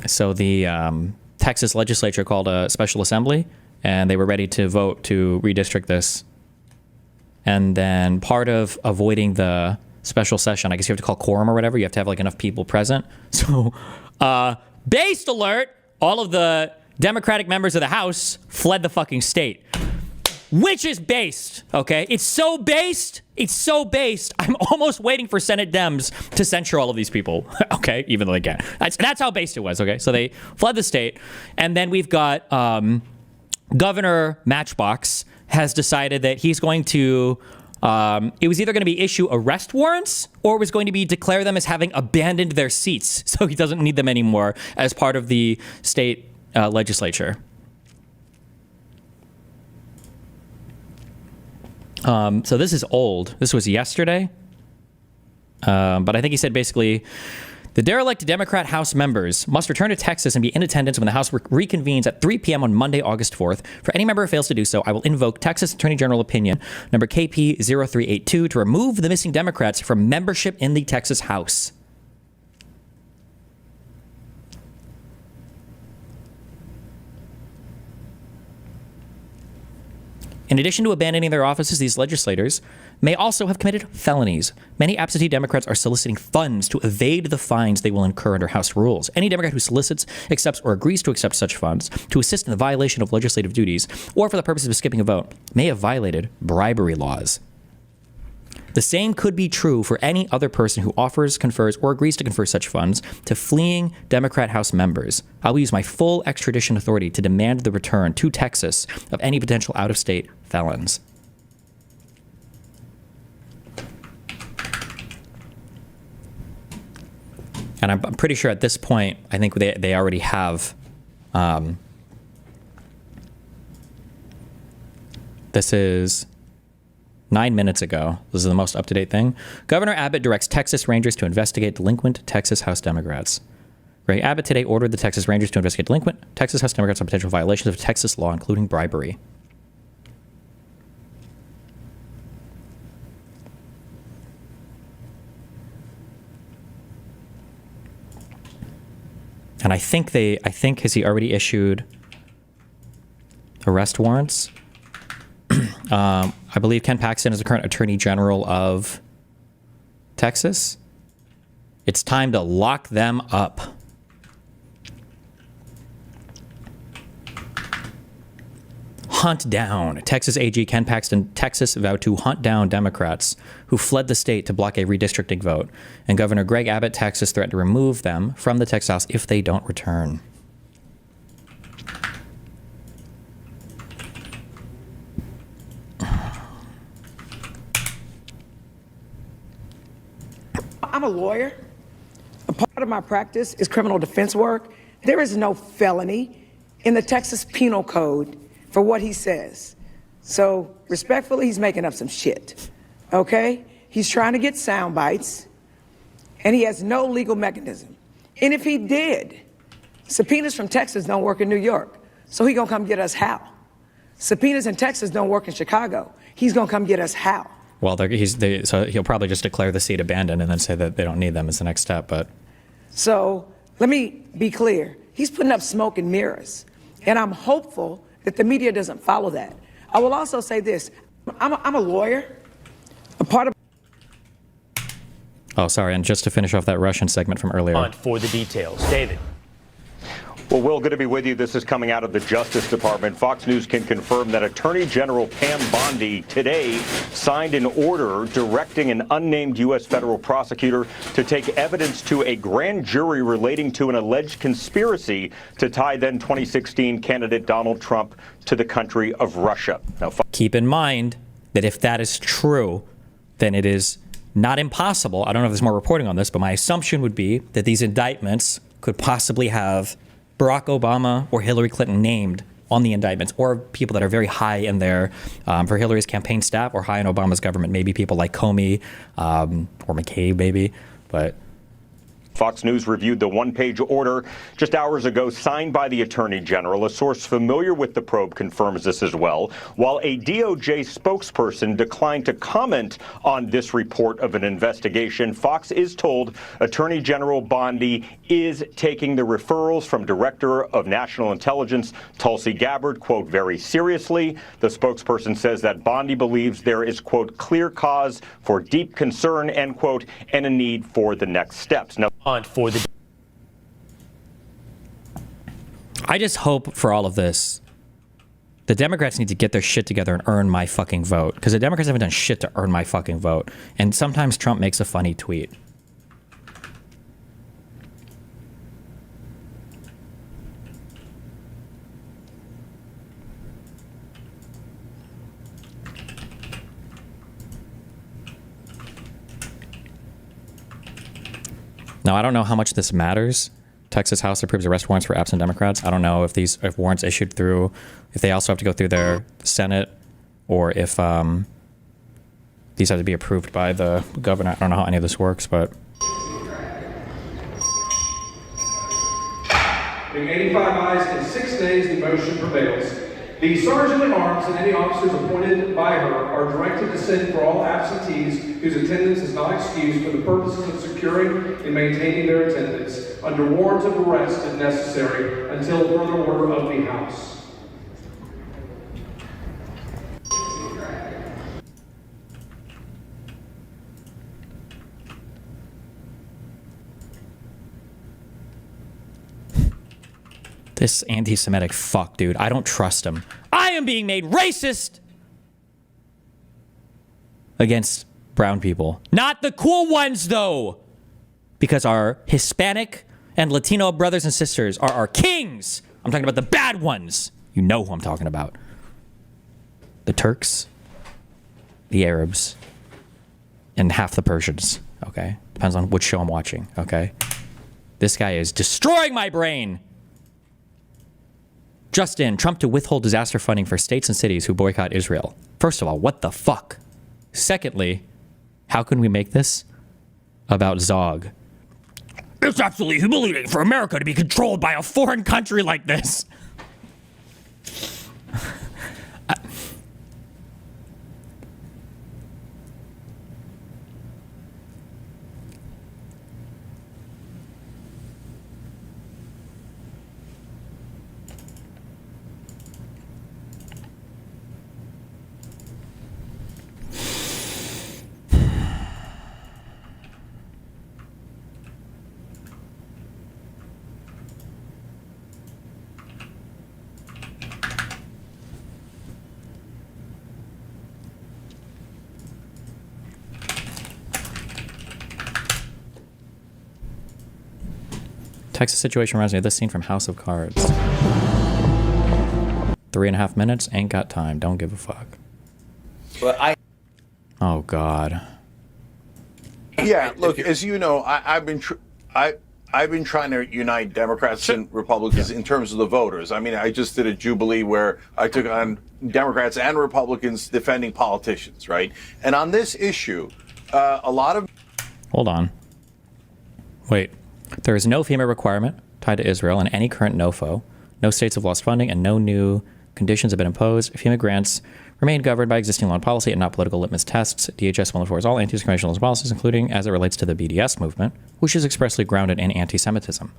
So the Texas legislature called a special assembly, and they were ready to vote to redistrict this. And then part of avoiding the special session, I guess you have to call quorum or whatever, you have to have like enough people present. So, based alert, all of the Democratic members of the House fled the fucking state. Which is based, okay? It's so based. I'm almost waiting for Senate Dems to censure all of these people, okay? Even though they can't. That's how based it was, okay? So they fled the state. And then we've got Governor Matchbox has decided that he's going to, it was either going to be issue arrest warrants or it was going to be declare them as having abandoned their seats. So he doesn't need them anymore as part of the state legislature. So this is old. This was yesterday. But I think he said basically, the derelict Democrat House members must return to Texas and be in attendance when the House reconvenes at 3 p.m. on Monday, August 4th. For any member who fails to do so, I will invoke Texas Attorney General Opinion number KP 0382 to remove the missing Democrats from membership in the Texas House. In addition to abandoning their offices, these legislators may also have committed felonies. Many absentee Democrats are soliciting funds to evade the fines they will incur under House rules. Any Democrat who solicits, accepts, or agrees to accept such funds to assist in the violation of legislative duties or for the purposes of skipping a vote may have violated bribery laws. The same could be true for any other person who offers, confers, or agrees to confer such funds to fleeing Democrat House members. I will use my full extradition authority to demand the return to Texas of any potential out-of-state felons. And I'm pretty sure at this point, I think they already have. This is 9 minutes ago. This is the most up-to-date thing. Governor Abbott directs Texas Rangers to investigate delinquent Texas House Democrats. Greg Abbott today ordered the Texas Rangers to investigate delinquent Texas House Democrats on potential violations of Texas law, including bribery. And I think has he already issued arrest warrants? I believe Ken Paxton is the current Attorney General of Texas. It's time to lock them up. Hunt down. Texas AG Ken Paxton, Texas vowed to hunt down Democrats who fled the state to block a redistricting vote. And Governor Greg Abbott, Texas, threatened to remove them from the Texas House if they don't return. I'm a lawyer. A part of my practice is criminal defense work. There is no felony in the Texas Penal Code for what he says. So respectfully, he's making up some shit, okay? He's trying to get sound bites, and he has no legal mechanism. And if he did, subpoenas from Texas don't work in New York, so he gonna come get us how? Subpoenas in Texas don't work in Chicago. He's gonna come get us how? Well, so he'll probably just declare the seat abandoned and then say that they don't need them as the next step, but... So let me be clear. He's putting up smoke and mirrors, and I'm hopeful that the media doesn't follow that. I will also say this. I'm a lawyer. A part of... Oh, sorry, and just to finish off that Russian segment from earlier. For the details. David. Well, Will, good to be with you. This is coming out of the Justice Department. Fox News can confirm that Attorney General Pam Bondi today signed an order directing an unnamed U.S. federal prosecutor to take evidence to a grand jury relating to an alleged conspiracy to tie then 2016 candidate Donald Trump to the country of Russia. Now, keep in mind that if that is true, then it is not impossible. I don't know if there's more reporting on this, but my assumption would be that these indictments could possibly have Barack Obama or Hillary Clinton named on the indictments, or people that are very high in there for Hillary's campaign staff or high in Obama's government. Maybe people like Comey or McCabe, maybe. But Fox News reviewed the one-page order just hours ago signed by the Attorney General. A source familiar with the probe confirms this as well, while a DOJ spokesperson declined to comment on this report of an investigation. Fox is told Attorney General Bondi is taking the referrals from Director of National Intelligence Tulsi Gabbard, quote, very seriously. The spokesperson says that Bondi believes there is, quote, clear cause for deep concern, end quote, and a need for the next steps. Now, for the... I just hope for all of this, the Democrats need to get their shit together and earn my fucking vote. Because the Democrats haven't done shit to earn my fucking vote. And sometimes Trump makes a funny tweet. Now, I don't know how much this matters. Texas House approves arrest warrants for absent Democrats. I don't know if if warrants issued through, if they also have to go through their Senate, or if these have to be approved by the governor. I don't know how any of this works, but... Being 85 ayes in 6 days, the motion prevails. The Sergeant at Arms and any officers appointed by her are directed to send for all absentees whose attendance is not excused for the purposes of securing and maintaining their attendance under warrant of arrest if necessary until further order of the House. This anti-Semitic fuck, dude. I don't trust him. I am being made racist against brown people. Not the cool ones, though. Because our Hispanic and Latino brothers and sisters are our kings. I'm talking about the bad ones. You know who I'm talking about. The Turks, the Arabs, and half the Persians, okay? Depends on which show I'm watching, okay? This guy is destroying my brain. Just in, Trump to withhold disaster funding for states and cities who boycott Israel. First of all, what the fuck? Secondly, how can we make this about Zog? It's absolutely humiliating for America to be controlled by a foreign country like this. Texas situation reminds me of this scene from House of Cards. 3.5 minutes, ain't got time, don't give a fuck. But Oh God. Yeah, look, as you know, I've been trying to unite Democrats and Republicans in terms of the voters. I mean, I just did a jubilee where I took on Democrats and Republicans defending politicians, right? And on this issue, a lot of... Hold on. Wait. There is no FEMA requirement tied to Israel in any current NOFO. No states have lost funding and no new conditions have been imposed. FEMA grants remain governed by existing law and policy and not political litmus tests. DHS will enforce all anti-discrimination laws and policies, including as it relates to the BDS movement, which is expressly grounded in anti-Semitism.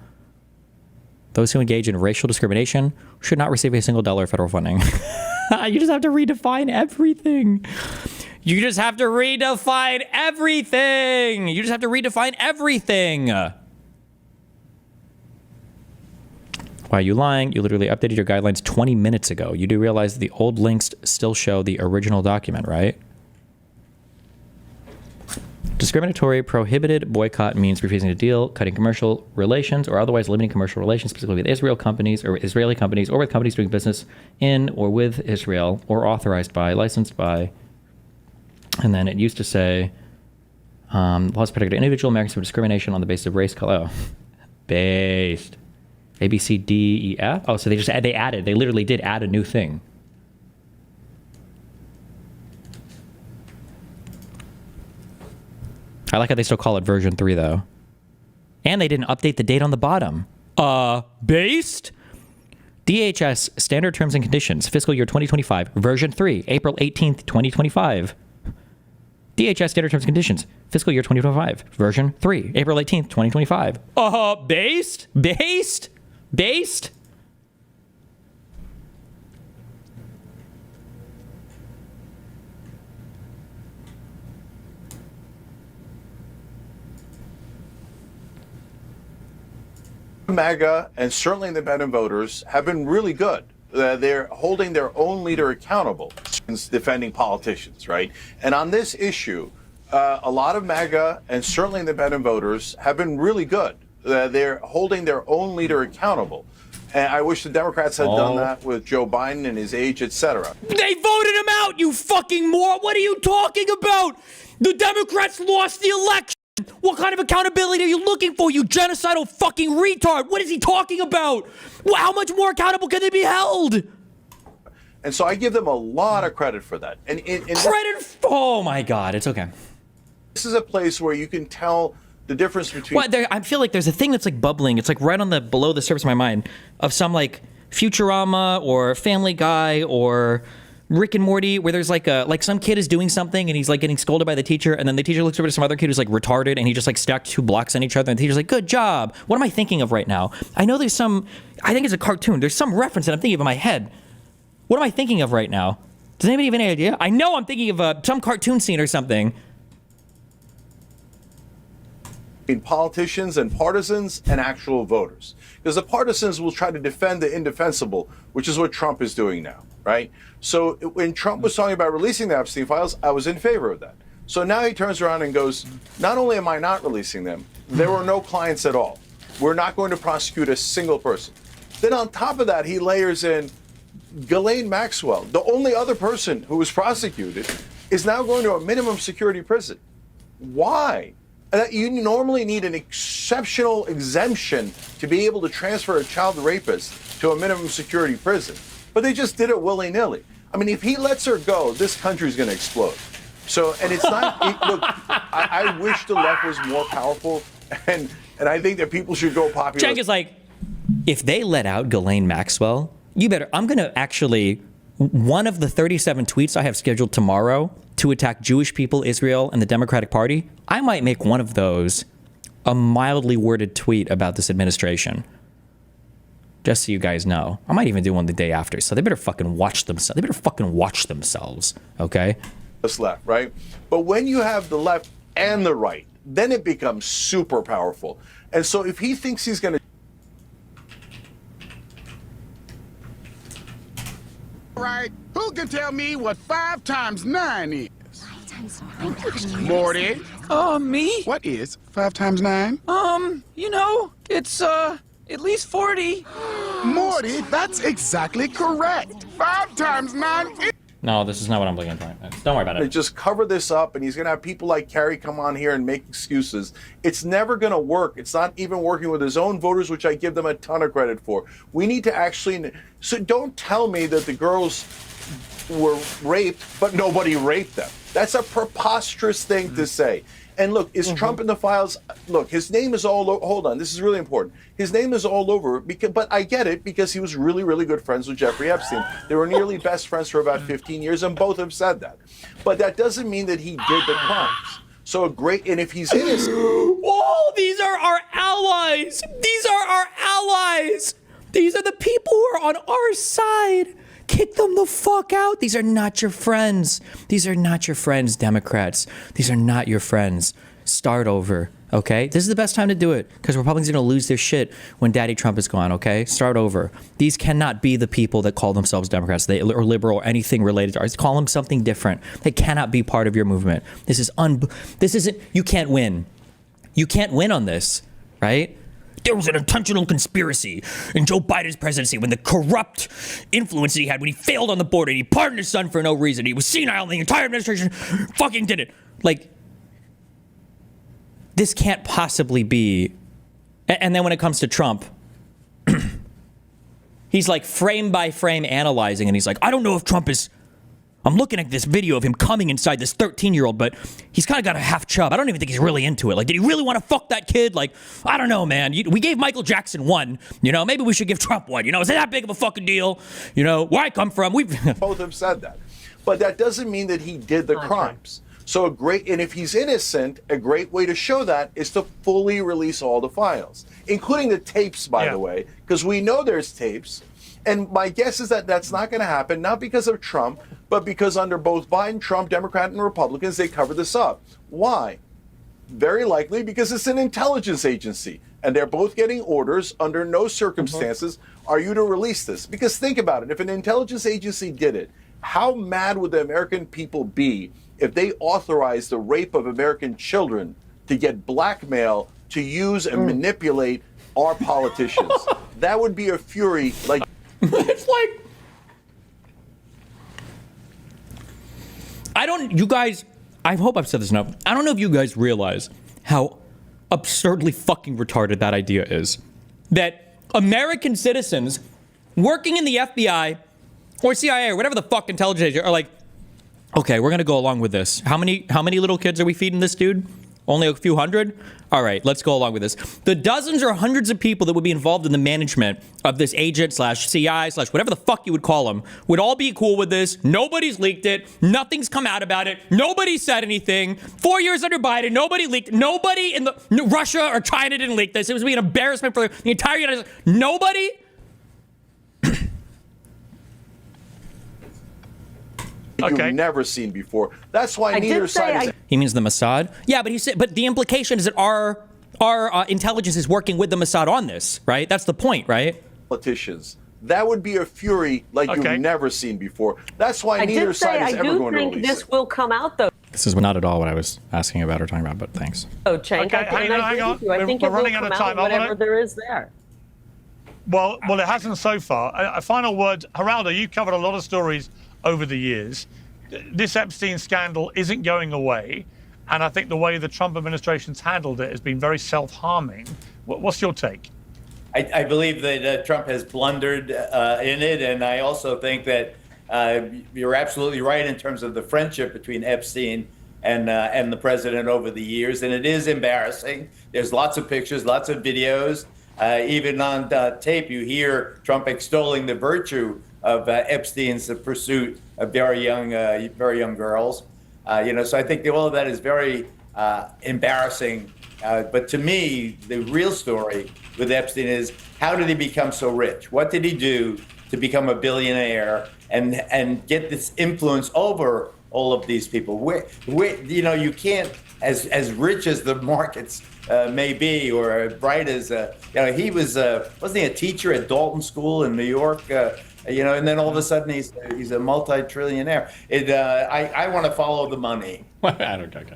Those who engage in racial discrimination should not receive a single dollar of federal funding. You just have to redefine everything. You just have to redefine everything. You just have to redefine everything. Why are you lying? You literally updated your guidelines 20 minutes ago. You do realize that the old links still show the original document, right? Discriminatory prohibited boycott means refusing a deal, cutting commercial relations, or otherwise limiting commercial relations, specifically with Israeli companies, or with companies doing business in or with Israel, or authorized by, licensed by. And then it used to say, laws protect individual Americans from discrimination on the basis of race, color. Based. A, B, C, D, E, F. Oh, so they literally did add a new thing. I like how they still call it version 3 though. And they didn't update the date on the bottom. Based? DHS standard terms and conditions, fiscal year 2025, version 3, April 18th, 2025. DHS standard terms and conditions, fiscal year 2025, version 3, April 18th, 2025. Based? Based? Based? MAGA and certainly the independent voters have been really good. They're holding their own leader accountable in defending politicians, right? And on this issue, a lot of MAGA and certainly the independent voters have been really good. They're holding their own leader accountable. And I wish the Democrats had done that with Joe Biden and his age, etc. They voted him out, you fucking moron! What are you talking about? The Democrats lost the election! What kind of accountability are you looking for, you genocidal fucking retard? What is he talking about? How much more accountable can they be held? And so I give them a lot of credit for that. And oh my God, it's okay. This is a place where you can tell the difference between... I feel like there's a thing that's like bubbling. It's like right on the below the surface of my mind of some like Futurama or Family Guy or Rick and Morty, where there's like some kid is doing something and he's like getting scolded by the teacher, and then the teacher looks over to some other kid who's like retarded, and he just like stacked 2 blocks on each other, and the teacher's like, good job. What am I thinking of right now? I know there's I think it's a cartoon. There's some reference that I'm thinking of in my head. What am I thinking of right now? Does anybody have any idea? I know I'm thinking of some cartoon scene or something. Politicians and partisans and actual voters. Because the partisans will try to defend the indefensible, which is what Trump is doing now, right? So when Trump was talking about releasing the Epstein files, I was in favor of that. So now he turns around and goes, not only am I not releasing them, there were no clients at all. We're not going to prosecute a single person. Then on top of that, he layers in Ghislaine Maxwell, the only other person who was prosecuted, is now going to a minimum security prison. Why? You normally need an exceptional exemption to be able to transfer a child rapist to a minimum security prison. But they just did it willy-nilly. I mean, if he lets her go, this country's going to explode. So, and it's not, look, I wish the left was more powerful, and I think that people should go populist. Cenk is like, if they let out Ghislaine Maxwell, you better, I'm going to actually, one of the 37 tweets I have scheduled tomorrow to attack Jewish people, Israel, and the Democratic Party, I might make one of those a mildly worded tweet about this administration. Just so you guys know. I might even do one the day after, so they better fucking watch themselves. They better fucking watch themselves, okay? This left, right? But when you have the left and the right, then it becomes super powerful. And so if he thinks he's going to... Right, who can tell me what 5 times 9 is? 5 times 9? Morty. Me? What is 5 times 9? You know, it's, at least 40. Morty, that's exactly correct. 5 times 9 is... No, this is not what I'm looking for. Don't worry about it. Just cover this up, and he's going to have people like Kerry come on here and make excuses. It's never going to work. It's not even working with his own voters, which I give them a ton of credit for. We need to actually... So don't tell me that the girls were raped, but nobody raped them. That's a preposterous thing to say. And look, is Trump in the files? Look, his name is all over. Hold on, this is really important. His name is all over, but I get it, because he was really, really good friends with Jeffrey Epstein. They were nearly best friends for about 15 years, and both have said that. But that doesn't mean that he did the crimes. So and if he's innocent... Whoa, these are our allies! These are our allies! These are the people who are on our side! Kick them the fuck out. These are not your friends. These are not your friends, Democrats. These are not your friends. Start over, okay? This is the best time to do it, because Republicans are going to lose their shit when Daddy Trump is gone, okay? Start over. These cannot be the people that call themselves Democrats or liberal or anything related to ours. Call them something different. They cannot be part of your movement. This isn't, you can't win. You can't win on this, right? There was an intentional conspiracy in Joe Biden's presidency when the corrupt influence that he had when he failed on the border and he pardoned his son for no reason. He was senile and the entire administration fucking did it. Like, this can't possibly be. And then when it comes to Trump, he's like frame by frame analyzing, and he's like, I don't know if Trump is... I'm looking at this video of him coming inside this 13-year-old, but he's kind of got a half chub. I don't even think he's really into it. Like, did he really want to fuck that kid? Like, I don't know, man. We gave Michael Jackson one. You know, maybe we should give Trump one. You know, is it that big of a fucking deal? You know, where I come from, Both have said that. But that doesn't mean that he did the crimes. So and if he's innocent, a great way to show that is to fully release all the files, including the tapes, by the way, because we know there's tapes. And my guess is that that's not going to happen, not because of Trump, but because under both Biden, Trump, Democrat, and Republicans, they cover this up. Why? Very likely because it's an intelligence agency, and they're both getting orders under no circumstances are you to release this. Because think about it. If an intelligence agency did it, how mad would the American people be if they authorized the rape of American children to get blackmail to use and manipulate our politicians? That would be a fury like... It's like, you guys, I hope I've said this enough. I don't know if you guys realize how absurdly fucking retarded that idea is. That American citizens working in the FBI or CIA or whatever the fuck intelligence agency are like, okay, we're going to go along with this. How many little kids are we feeding this dude? Only a few hundred? All right, let's go along with this. The dozens or hundreds of people that would be involved in the management of this agent slash CI slash whatever the fuck you would call them would all be cool with this. Nobody's leaked it. Nothing's come out about it. Nobody said anything. 4 years under Biden, nobody leaked it. Nobody in Russia or China didn't leak this. It was an embarrassment for the entire United States. Nobody. You've never seen before. That's why neither side is... He means the Mossad? Yeah, but he said, but the implication is that our intelligence is working with the Mossad on this, right? That's the point, right? Politicians. That would be a fury like you've never seen before. That's why neither side is ever going to release it. I do think this will come out, though. This is not at all what I was asking about or talking about, but thanks. Oh, Cenk, hang on. We're running out of time. Whatever there is there. Well, it hasn't so far. A final word. Geraldo, you covered a lot of stories over the years. This Epstein scandal isn't going away. And I think the way the Trump administration's handled it has been very self-harming. What's your take? I believe that Trump has blundered in it, and I also think that you're absolutely right in terms of the friendship between Epstein and the president over the years, and it is embarrassing. There's lots of pictures, lots of videos. Even on tape, you hear Trump extolling the virtue of Epstein's pursuit of very young girls. So I think all of that is very embarrassing. But to me, the real story with Epstein is, how did he become so rich? What did he do to become a billionaire and get this influence over all of these people? You can't, as rich as the markets may be, or as bright as he was. Wasn't he a teacher at Bolton School in New York? And then all of a sudden he's a multi-trillionaire. I want to follow the money. I don't. Okay.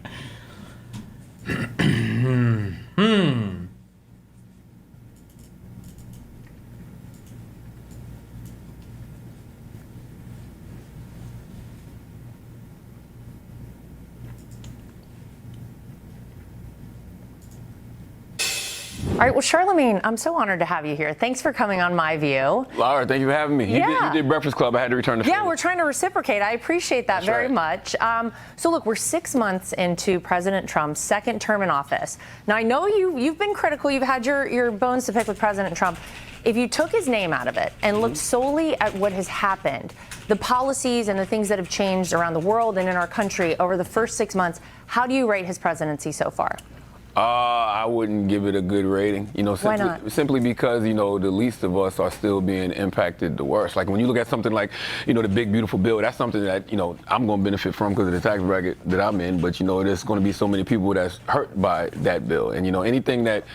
All right, well, Charlemagne, I'm so honored to have you here. Thanks for coming on My View. Laura, thank you for having me. Yeah. You did Breakfast Club. I had to return the favor. Yeah, we're trying to reciprocate. I appreciate that very much. So look, we're 6 months into President Trump's second term in office. Now, I know you've been critical. You've had your bones to pick with President Trump. If you took his name out of it and looked solely at what has happened, the policies and the things that have changed around the world and in our country over the first 6 months, how do you rate his presidency so far? I wouldn't give it a good rating, Why not? Simply because, the least of us are still being impacted the worst. Like when you look at something like, the big, beautiful bill, that's something that, I'm going to benefit from because of the tax bracket that I'm in. But, there's going to be so many people that's hurt by that bill. And, anything that,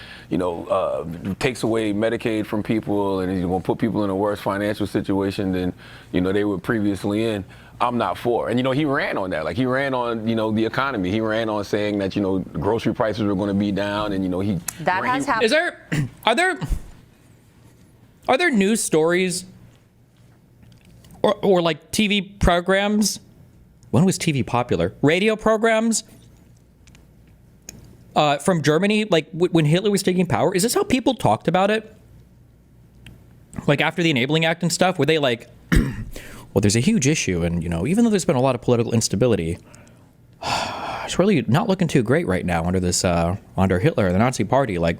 takes away Medicaid from people and is going to put people in a worse financial situation than, they were previously in, I'm not for. And, he ran on that. Like, he ran on, the economy. He ran on saying that, grocery prices were going to be down. And, he... That has happened. Are there news stories or like TV programs? When was TV popular? Radio programs from Germany, like when Hitler was taking power? Is this how people talked about it? Like after the Enabling Act and stuff, were they like... Well, there's a huge issue, and, even though there's been a lot of political instability, it's really not looking too great right now under this, under Hitler and the Nazi Party. Like,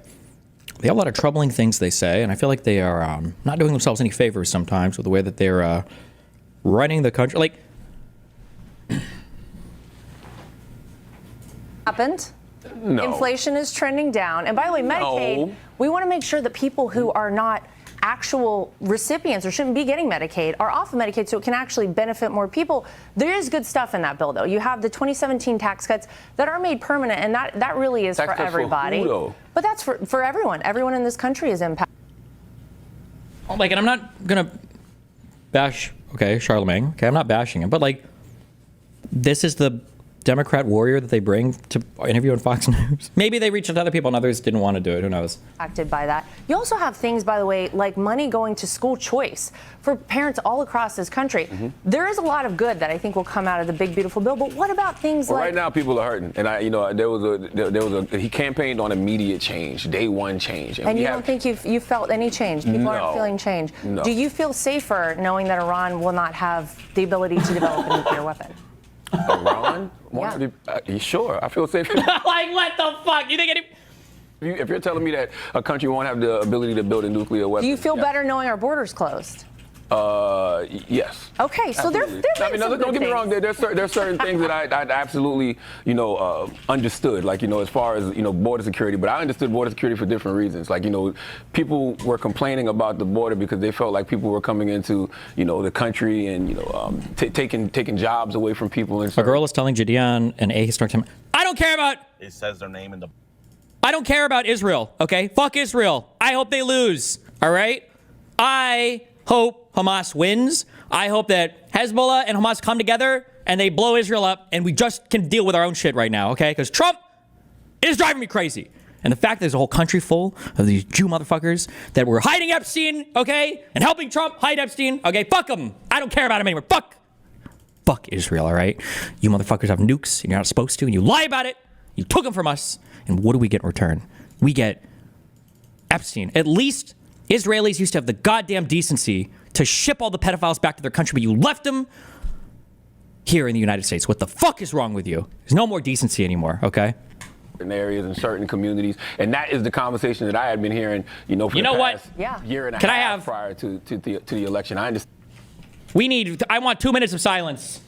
they have a lot of troubling things they say, and I feel like they are not doing themselves any favors sometimes with the way that they're running the country. Like, happened. No. Inflation is trending down. And by the way, Medicaid, we want to make sure that people who are not actual recipients or shouldn't be getting Medicaid are off of Medicaid so it can actually benefit more people. There is good stuff in that bill, though. You have the 2017 tax cuts that are made permanent, and that really is for everybody. But that's for everyone. Everyone in this country is impacted. Like, and I'm not going to bash, Charlemagne. Okay, I'm not bashing him. But, like, this is the Democrat warrior that they bring to interview on Fox News. Maybe they reached out to other people and others didn't want to do it. Who knows? Impacted by that. You also have things, by the way, like money going to school choice for parents all across this country. There is a lot of good that I think will come out of the big, beautiful bill. But what about things like... Right now, people are hurting. And he campaigned on immediate change, day one change. And you don't think you felt any change? People aren't feeling change. No. Do you feel safer knowing that Iran will not have the ability to develop a nuclear weapon? Iran? Yeah. Sure, I feel safe. Like, what the fuck? You think If you're telling me that a country won't have the ability to build a nuclear weapon... Do you feel better knowing our borders closed? Yes. Okay, so there's don't get me wrong. There's certain things that I absolutely, understood. Like, as far as, border security. But I understood border security for different reasons. Like, people were complaining about the border because they felt like people were coming into, the country and, taking jobs away from people. And a girl is telling Gideon and A historic time, I don't care about... It says their name in the... I don't care about Israel, okay? Fuck Israel. I hope they lose, all right? I hope Hamas wins. I hope that Hezbollah and Hamas come together and they blow Israel up and we just can deal with our own shit right now, okay? Because Trump is driving me crazy. And the fact that there's a whole country full of these Jew motherfuckers that were hiding Epstein, okay? And helping Trump hide Epstein, okay? Fuck them. I don't care about him anymore. Fuck Israel, all right? You motherfuckers have nukes and you're not supposed to and you lie about it. You took them from us. And what do we get in return? We get Epstein. At least Israelis used to have the goddamn decency to ship all the pedophiles back to their country, but you left them here in the United States. What the fuck is wrong with you? There's no more decency anymore, okay? In areas in certain communities, and that is the conversation that I had been hearing, for the past year and a half prior to the election. I understand. I want 2 minutes of silence.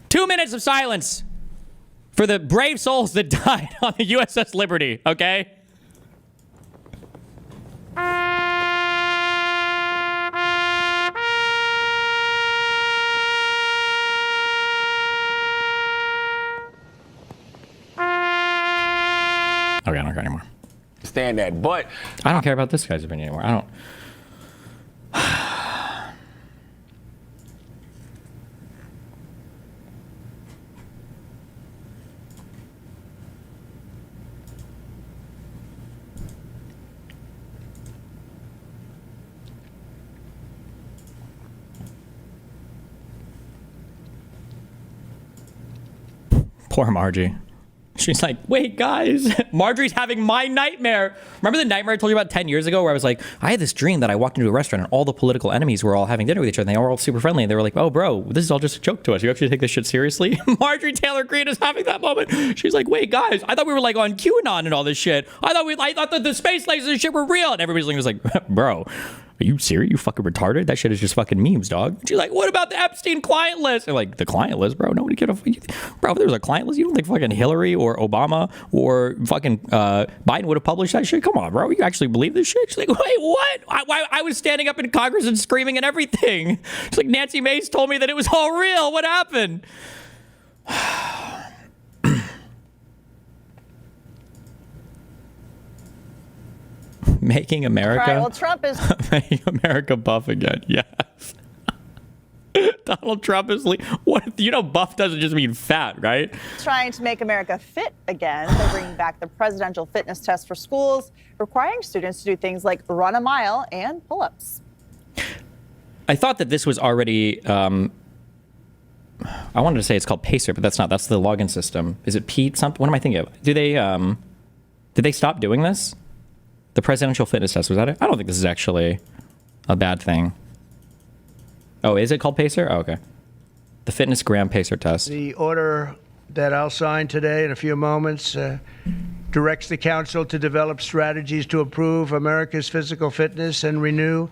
2 minutes of silence for the brave souls that died on the USS Liberty, okay? Okay, I don't care anymore. Understand that, but I don't care about this guy's opinion anymore. I don't. Poor Margie. She's like, wait, guys, Marjorie's having my nightmare. Remember the nightmare I told you about 10 years ago where I was like, I had this dream that I walked into a restaurant and all the political enemies were all having dinner with each other and they were all super friendly. And they were like, oh, bro, this is all just a joke to us. You actually take this shit seriously? Marjorie Taylor Greene is having that moment. She's like, wait, guys, I thought we were like on QAnon and all this shit. I thought that the space lasers and shit were real. And everybody's was like, bro, are you serious? You fucking retarded? That shit is just fucking memes, dog. She's like, what about the Epstein client list? They're like, the client list, bro? Nobody could have. Bro, if there was a client list, you don't think fucking Hillary or Obama or fucking Biden would have published that shit? Come on, bro. You actually believe this shit? She's like, wait, what? I was standing up in Congress and screaming and everything. She's like, Nancy Mace told me that it was all real. What happened? Making America. All right, well, Trump is making America buff again. Yes. Donald Trump is what? Buff doesn't just mean fat, right? trying to make America fit again. They're bringing back the presidential fitness test for schools, requiring students to do things like run a mile and pull-ups. I thought that this was already. I wanted to say it's called Pacer, but that's not. That's the login system. Is it Pete something? What am I thinking of? Did they stop doing this? The presidential fitness test, was that it? I don't think this is actually a bad thing. Oh, is it called Pacer? Oh, okay. The Fitness Gram Pacer test. The order that I'll sign today in a few moments directs the council to develop strategies to improve America's physical fitness and renew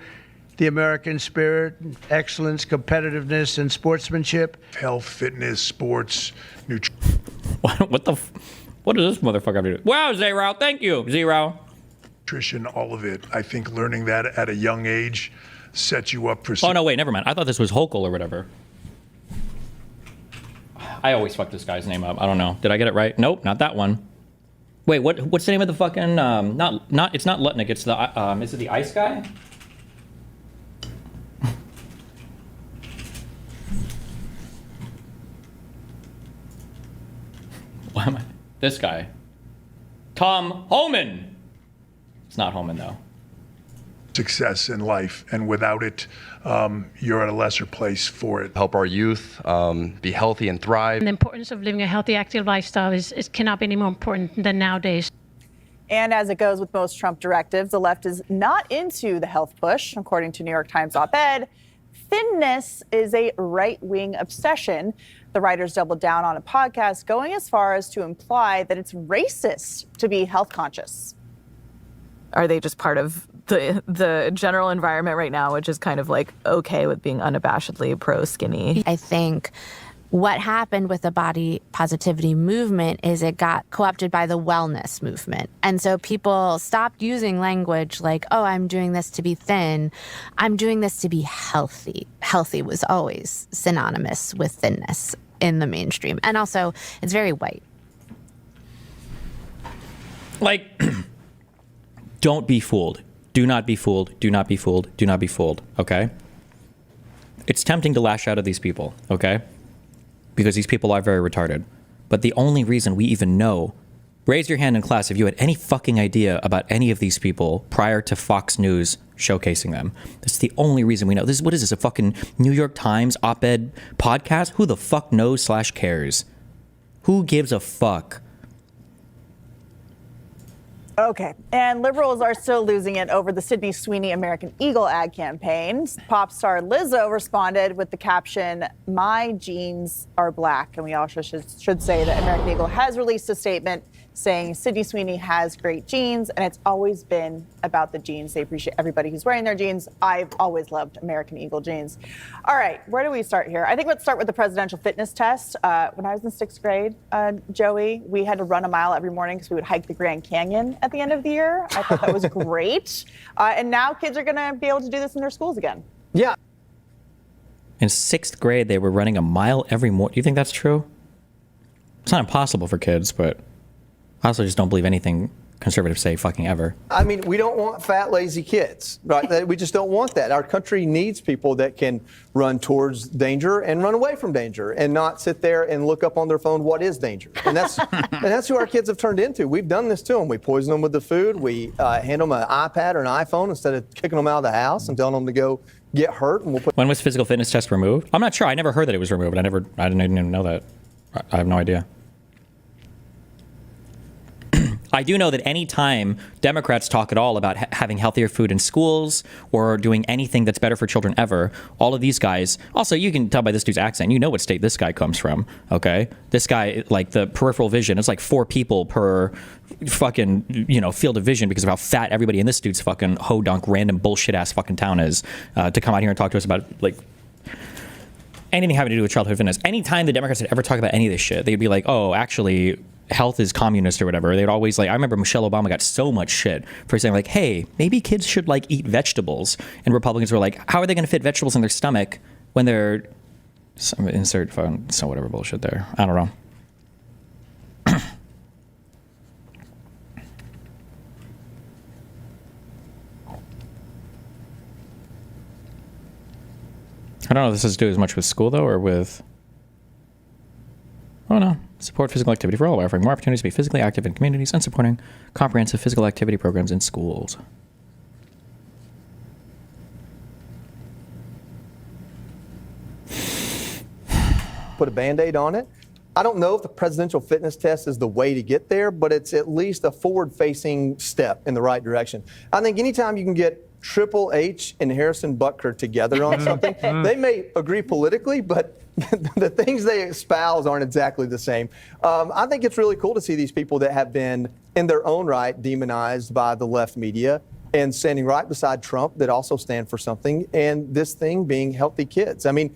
the American spirit, excellence, competitiveness, and sportsmanship. Health, fitness, sports, nutrition. What does this motherfucker have to do? Wow, Zero. Thank you, Zero. Nutrition, all of it. I think learning that at a young age sets you up for. Oh no, wait, never mind. I thought this was Hochul or whatever. I always fuck this guy's name up. I don't know. Did I get it right? Nope, not that one. Wait, what's the name of the fucking? It's not Lutnick. It's the. Is it the ice guy? Why am I? This guy. Tom Homan. It's not Homan, though. Success in life, and without it, you're at a lesser place for it. Help our youth be healthy and thrive. And the importance of living a healthy, active lifestyle cannot be any more important than nowadays. And as it goes with most Trump directives, the left is not into the health push. According to New York Times op-ed, thinness is a right-wing obsession. The writers doubled down on a podcast, going as far as to imply that it's racist to be health conscious. Are they just part of the general environment right now, which is kind of like okay with being unabashedly pro-skinny? I think what happened with the body positivity movement is it got co-opted by the wellness movement. And so people stopped using language like, oh, I'm doing this to be thin. I'm doing this to be healthy. Healthy was always synonymous with thinness in the mainstream. And also, it's very white. Like, don't be fooled. Do not be fooled. Do not be fooled. Do not be fooled. Okay? It's tempting to lash out at these people, okay? Because these people are very retarded. But the only reason we even know, raise your hand in class if you had any fucking idea about any of these people prior to Fox News showcasing them. That's the only reason we know. What is this, a fucking New York Times op-ed podcast? Who the fuck knows / cares? Who gives a fuck? Okay, and liberals are still losing it over the Sydney Sweeney American Eagle ad campaign. Pop star Lizzo responded with the caption, "My jeans are black." And we also should say that American Eagle has released a statement saying Sydney Sweeney has great jeans, and it's always been about the jeans. They appreciate everybody who's wearing their jeans. I've always loved American Eagle jeans. All right, where do we start here? I think let's start with the presidential fitness test. When I was in 6th grade, Joey, we had to run a mile every morning because we would hike the Grand Canyon at the end of the year. I thought that was great. And now kids are going to be able to do this in their schools again. Yeah. In 6th grade, they were running a mile every morning. Do you think that's true? It's not impossible for kids, but I also just don't believe anything conservatives say fucking ever. I mean, we don't want fat, lazy kids, right? We just don't want that. Our country needs people that can run towards danger and run away from danger and not sit there and look up on their phone what is danger. And that's and that's who our kids have turned into. We've done this to them. We poison them with the food. We hand them an iPad or an iPhone instead of kicking them out of the house and telling them to go get hurt. And When was physical fitness test removed? I'm not sure. I never heard that it was removed. I didn't even know that. I have no idea. I do know that any time Democrats talk at all about having healthier food in schools or doing anything that's better for children ever, all of these guys, also you can tell by this dude's accent, you know what state this guy comes from, okay? This guy, like the peripheral vision, it's like 4 people per fucking, field of vision because of how fat everybody in this dude's fucking ho-dunk random bullshit ass fucking town is to come out here and talk to us about like anything having to do with childhood fitness. Anytime the Democrats would ever talk about any of this shit, they'd be like, oh, actually, health is communist or whatever. They'd always I remember Michelle Obama got so much shit for saying like, hey, maybe kids should eat vegetables. And Republicans were like, how are they going to fit vegetables in their stomach when they're insert phone, so whatever bullshit there. I don't know. I don't know if this has to do as much with school though or with support physical activity for all, offering more opportunities to be physically active in communities and supporting comprehensive physical activity programs in schools. Put a Band-Aid on it. I don't know if the presidential fitness test is the way to get there, but it's at least a forward-facing step in the right direction. I think anytime you can get Triple H and Harrison Butker together on something, they may agree politically, but the things they espouse aren't exactly the same. I think it's really cool to see these people that have been, in their own right, demonized by the left media and standing right beside Trump that also stand for something, and this thing being healthy kids. I mean,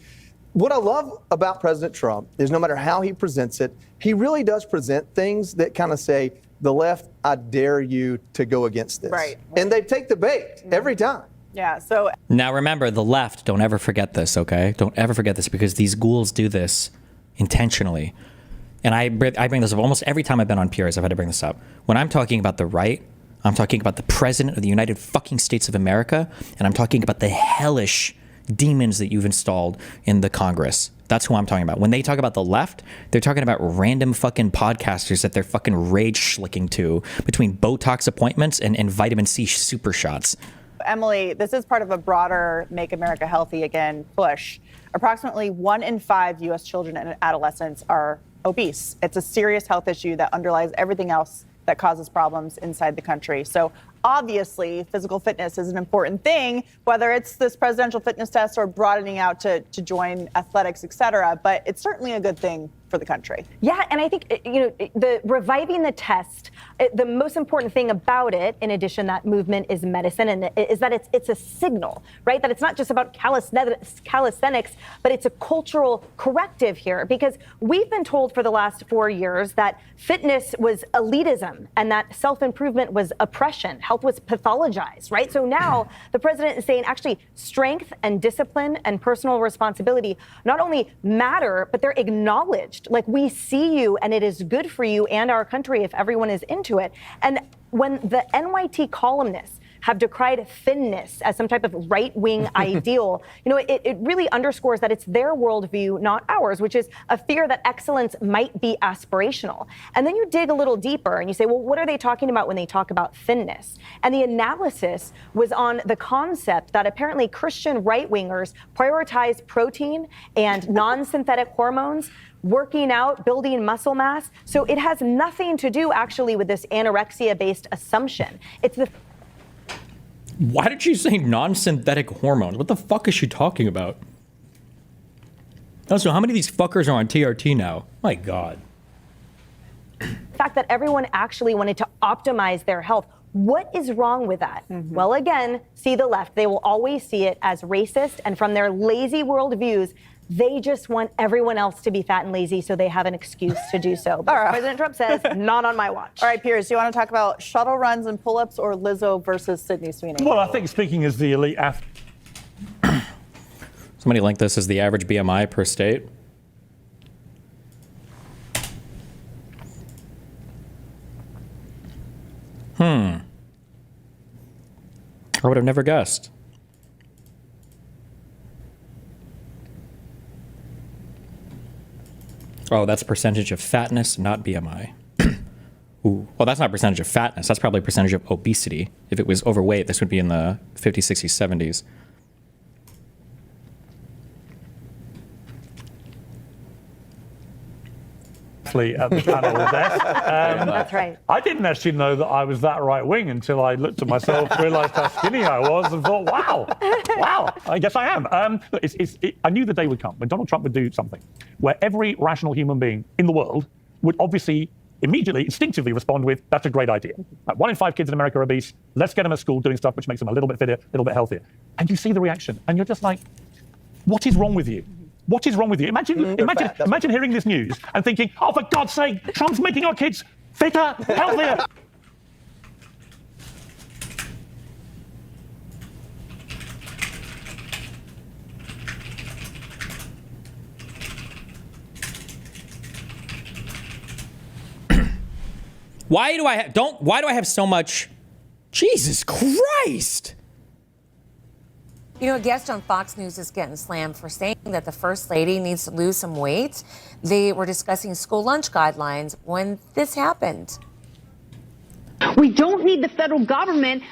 what I love about President Trump is no matter how he presents it, he really does present things that kind of say, the left, I dare you to go against this. Right. And they take the bait every time. Yeah, so now remember, the left, don't ever forget this, okay? Don't ever forget this because these ghouls do this intentionally. And I bring this up almost every time I've been on PRs, I've had to bring this up. When I'm talking about the right, I'm talking about the President of the United fucking States of America, and I'm talking about the hellish demons that you've installed in the Congress. That's who I'm talking about. When they talk about the left, they're talking about random fucking podcasters that they're fucking rage schlicking to between Botox appointments and vitamin C super shots. Emily, this is part of a broader Make America Healthy Again push. Approximately 1 in 5 U.S. children and adolescents are obese. It's a serious health issue that underlies everything else that causes problems inside the country. So obviously, physical fitness is an important thing, whether it's this presidential fitness test or broadening out to join athletics, et cetera. But it's certainly a good thing for the country. Yeah, and I think, the reviving the test, the most important thing about it, in addition, that movement is medicine, and is that it's a signal, right? That it's not just about calisthenics, but it's a cultural corrective here, because we've been told for the last 4 years that fitness was elitism and that self-improvement was oppression, health was pathologized, right? So now the president is saying actually strength and discipline and personal responsibility not only matter, but they're acknowledged. Like, we see you and it is good for you and our country if everyone is into it. And when the NYT columnist have decried thinness as some type of right-wing ideal, it really underscores that it's their worldview, not ours, which is a fear that excellence might be aspirational. And then you dig a little deeper and you say, well, what are they talking about when they talk about thinness? And the analysis was on the concept that apparently Christian right-wingers prioritize protein and non-synthetic hormones, working out, building muscle mass. So it has nothing to do actually with this anorexia-based assumption. It's the... Why did she say non-synthetic hormones? What the fuck is she talking about? Also, how many of these fuckers are on TRT now? My God. fact that everyone actually wanted to optimize their health. What is wrong with that? Well, again, see the left. They will always see it as racist, and from their lazy worldviews, they just want everyone else to be fat and lazy so they have an excuse to do so. But President Trump says, not on my watch. All right, Piers, do you want to talk about shuttle runs and pull-ups or Lizzo versus Sydney Sweeney? Well, I think speaking as the elite athlete. Somebody linked this as the average BMI per state. I would have never guessed. Oh, that's percentage of fatness, not BMI. Ooh. Well, that's not percentage of fatness. That's probably percentage of obesity. If it was overweight, this would be in the 50s, 60s, 70s. At the panel desk. That's right. I didn't actually know that I was that right wing until I looked at myself, realised how skinny I was, and thought, wow, I guess I am. I knew the day would come when Donald Trump would do something where every rational human being in the world would obviously immediately, instinctively respond with, that's a great idea. 1 in 5 kids in America are obese. Let's get them at school doing stuff which makes them a little bit fitter, a little bit healthier. And you see the reaction, and you're just like, what is wrong with you? What is wrong with you? Imagine hearing this news and thinking, oh, for God's sake, Trump's making our kids fitter, healthier. Why do I have so much? Jesus Christ! You know, a guest on Fox News is getting slammed for saying that the First Lady needs to lose some weight. They were discussing school lunch guidelines when this happened. We don't need the federal government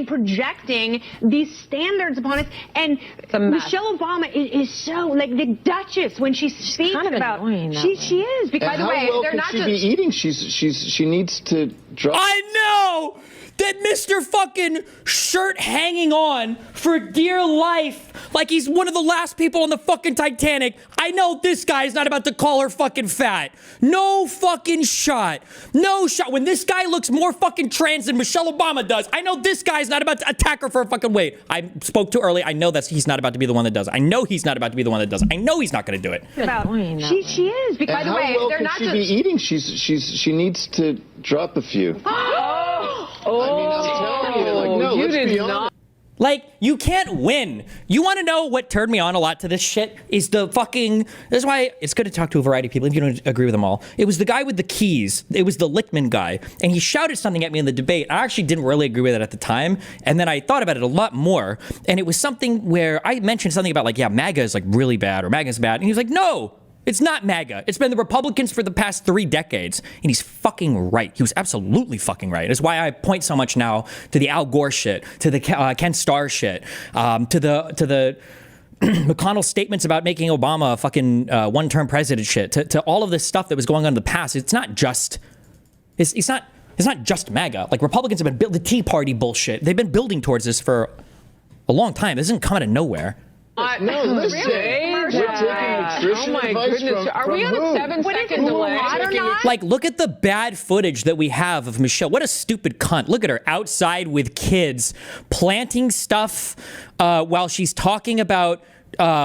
projecting these standards upon us. And Michelle Obama is so, like the Duchess, when she speaks kind of about, she is. By the way, they're not just... be eating? She needs to drop. I know that Mr. fucking shirt hanging on for dear life, like he's one of the last people on the fucking Titanic. I know this guy is not about to call her fucking fat. No fucking shot. No shot. When this guy looks more fucking trans than Michelle Obama does, I know this guy's not about to attack her for her fucking weight. I spoke too early. I know he's not about to be the one that does it. I know he's not about to be the one that does it. I know he's not going to do it. She is. By the way, they're not just... be eating? She needs to drop a few. I mean, I'm telling you, like, no, let's be honest. Like, you can't win. You want to know what turned me on a lot to this shit? Is the fucking... That's why it's good to talk to a variety of people, if you don't agree with them all. It was the guy with the keys. It was the Lichtman guy. And he shouted something at me in the debate. I actually didn't really agree with it at the time. And then I thought about it a lot more. And it was something where I mentioned something about, like, yeah, MAGA is, like, really bad, or MAGA is bad. And he was like, no! It's not MAGA. It's been the Republicans for the past 3 decades. And he's fucking right. He was absolutely fucking right. It's why I point so much now to the Al Gore shit, to the Ken Starr shit, to the McConnell statements about making Obama a fucking one-term president shit, to all of this stuff that was going on in the past. It's not just... It's not just MAGA. Like, Republicans have been building the Tea Party bullshit. They've been building towards this for a long time. This isn't coming out of nowhere. No, listen. We're taking nutrition advice from Are we on a 7-second delay? Like, look at the bad footage that we have of Michelle. What a stupid cunt. Look at her outside with kids, planting stuff while she's talking about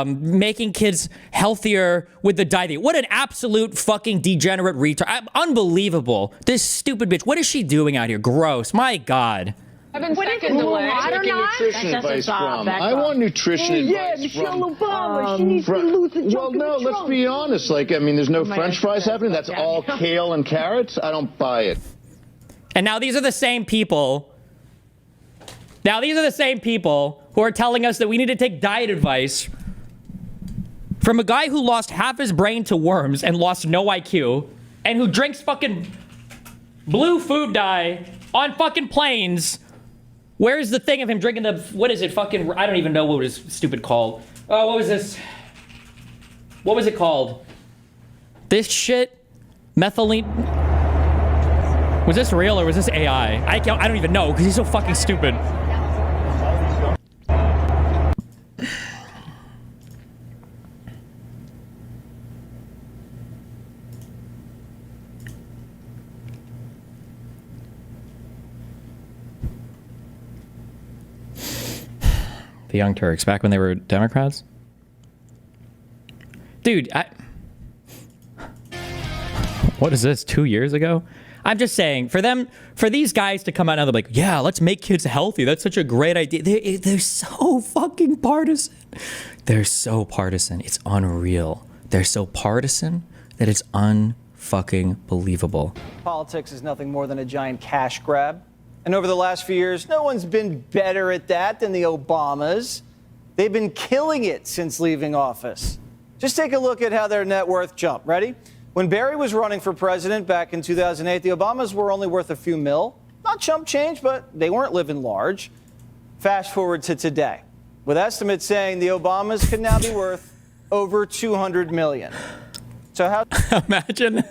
making kids healthiher with the diet. What an absolute fucking degenerate retard. Unbelievable. This stupid bitch. What is she doing out here? Gross. My God. 7 seconds delay. Nutrition advice from. I want nutrition advice Michelle Obama. She needs to lose the Well, no, let's be honest. Like, I mean, there's no French fries happening. That's all kale and carrots. I don't buy it. And now these are the same people Now, these are the same people who are telling us that we need to take diet advice from a guy who lost half his brain to worms and lost no IQ, and who drinks fucking blue food dye on fucking planes. Where's the thing of him drinking the, what is it, fucking, I don't even know what it is stupid called. Oh, what was this? What was it called? This shit? Methylene? Was this real or was this AI? I don't even know because he's so fucking stupid. The Young Turks, back when they were Democrats? Dude, what is this, 2 years ago? I'm just saying, for these guys to come out now, they're like, yeah, let's make kids healthy. That's such a great idea. They're so fucking partisan. They're so partisan. It's unreal. They're so partisan that it's unfucking believable. Politics is nothing more than a giant cash grab. And over the last few years, no one's been better at that than the Obamas. They've been killing it since leaving office. Just take a look at how their net worth jumped. Ready? When Barry was running for president back in 2008, the Obamas were only worth a few mil. Not chump change, but they weren't living large. Fast forward to today, with estimates saying the Obamas could now be worth over 200 million. So how... Imagine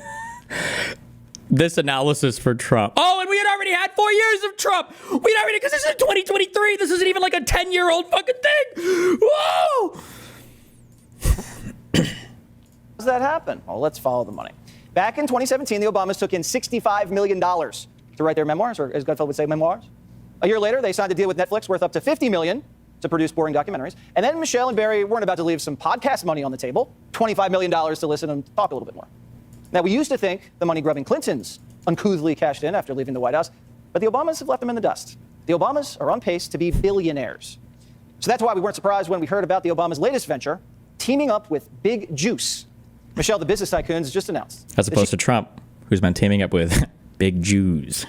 this analysis for Trump. Oh, and we had already had 4 years of Trump. We'd already, because this is 2023. This isn't even like a 10-year-old fucking thing. Whoa! How does that happen? Well, let's follow the money. Back in 2017, the Obamas took in $65 million to write their memoirs, or as Gutfeld would say, memoirs. A year later, they signed a deal with Netflix worth up to $50 million to produce boring documentaries. And then Michelle and Barry weren't about to leave some podcast money on the table, $25 million to listen and talk a little bit more. Now, we used to think the money-grubbing Clintons uncouthly cashed in after leaving the White House, but the Obamas have left them in the dust. The Obamas are on pace to be billionaires. So that's why we weren't surprised when we heard about the Obamas' latest venture, teaming up with Big Juice. Michelle, the business tycoons, just announced. As opposed to Trump, who's been teaming up with Big Jews.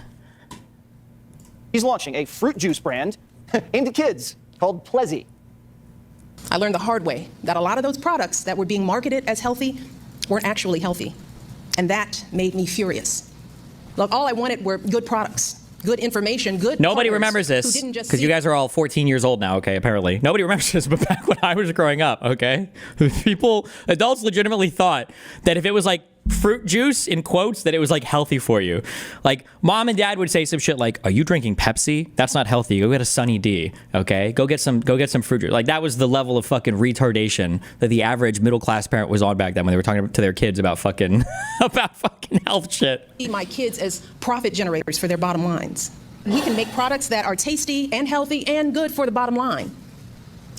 He's launching a fruit juice brand aimed at kids called Plezzy. I learned the hard way that a lot of those products that were being marketed as healthy weren't actually healthy. And that made me furious. Look, all I wanted were good products, good information, good. Nobody remembers this because you guys are all 14 years old now, okay, apparently. Nobody remembers this, but back when I was growing up, okay, adults legitimately thought that if it was like fruit juice, in quotes, that it was like healthy for you. Like mom and dad would say some shit like, are you drinking Pepsi? That's not healthy. Go get a Sunny D, okay? Go get some fruit juice. Like that was the level of fucking retardation that the average middle class parent was on back then when they were talking to their kids about fucking health shit. See my kids as profit generators for their bottom lines. We can make products that are tasty and healthy and good for the bottom line.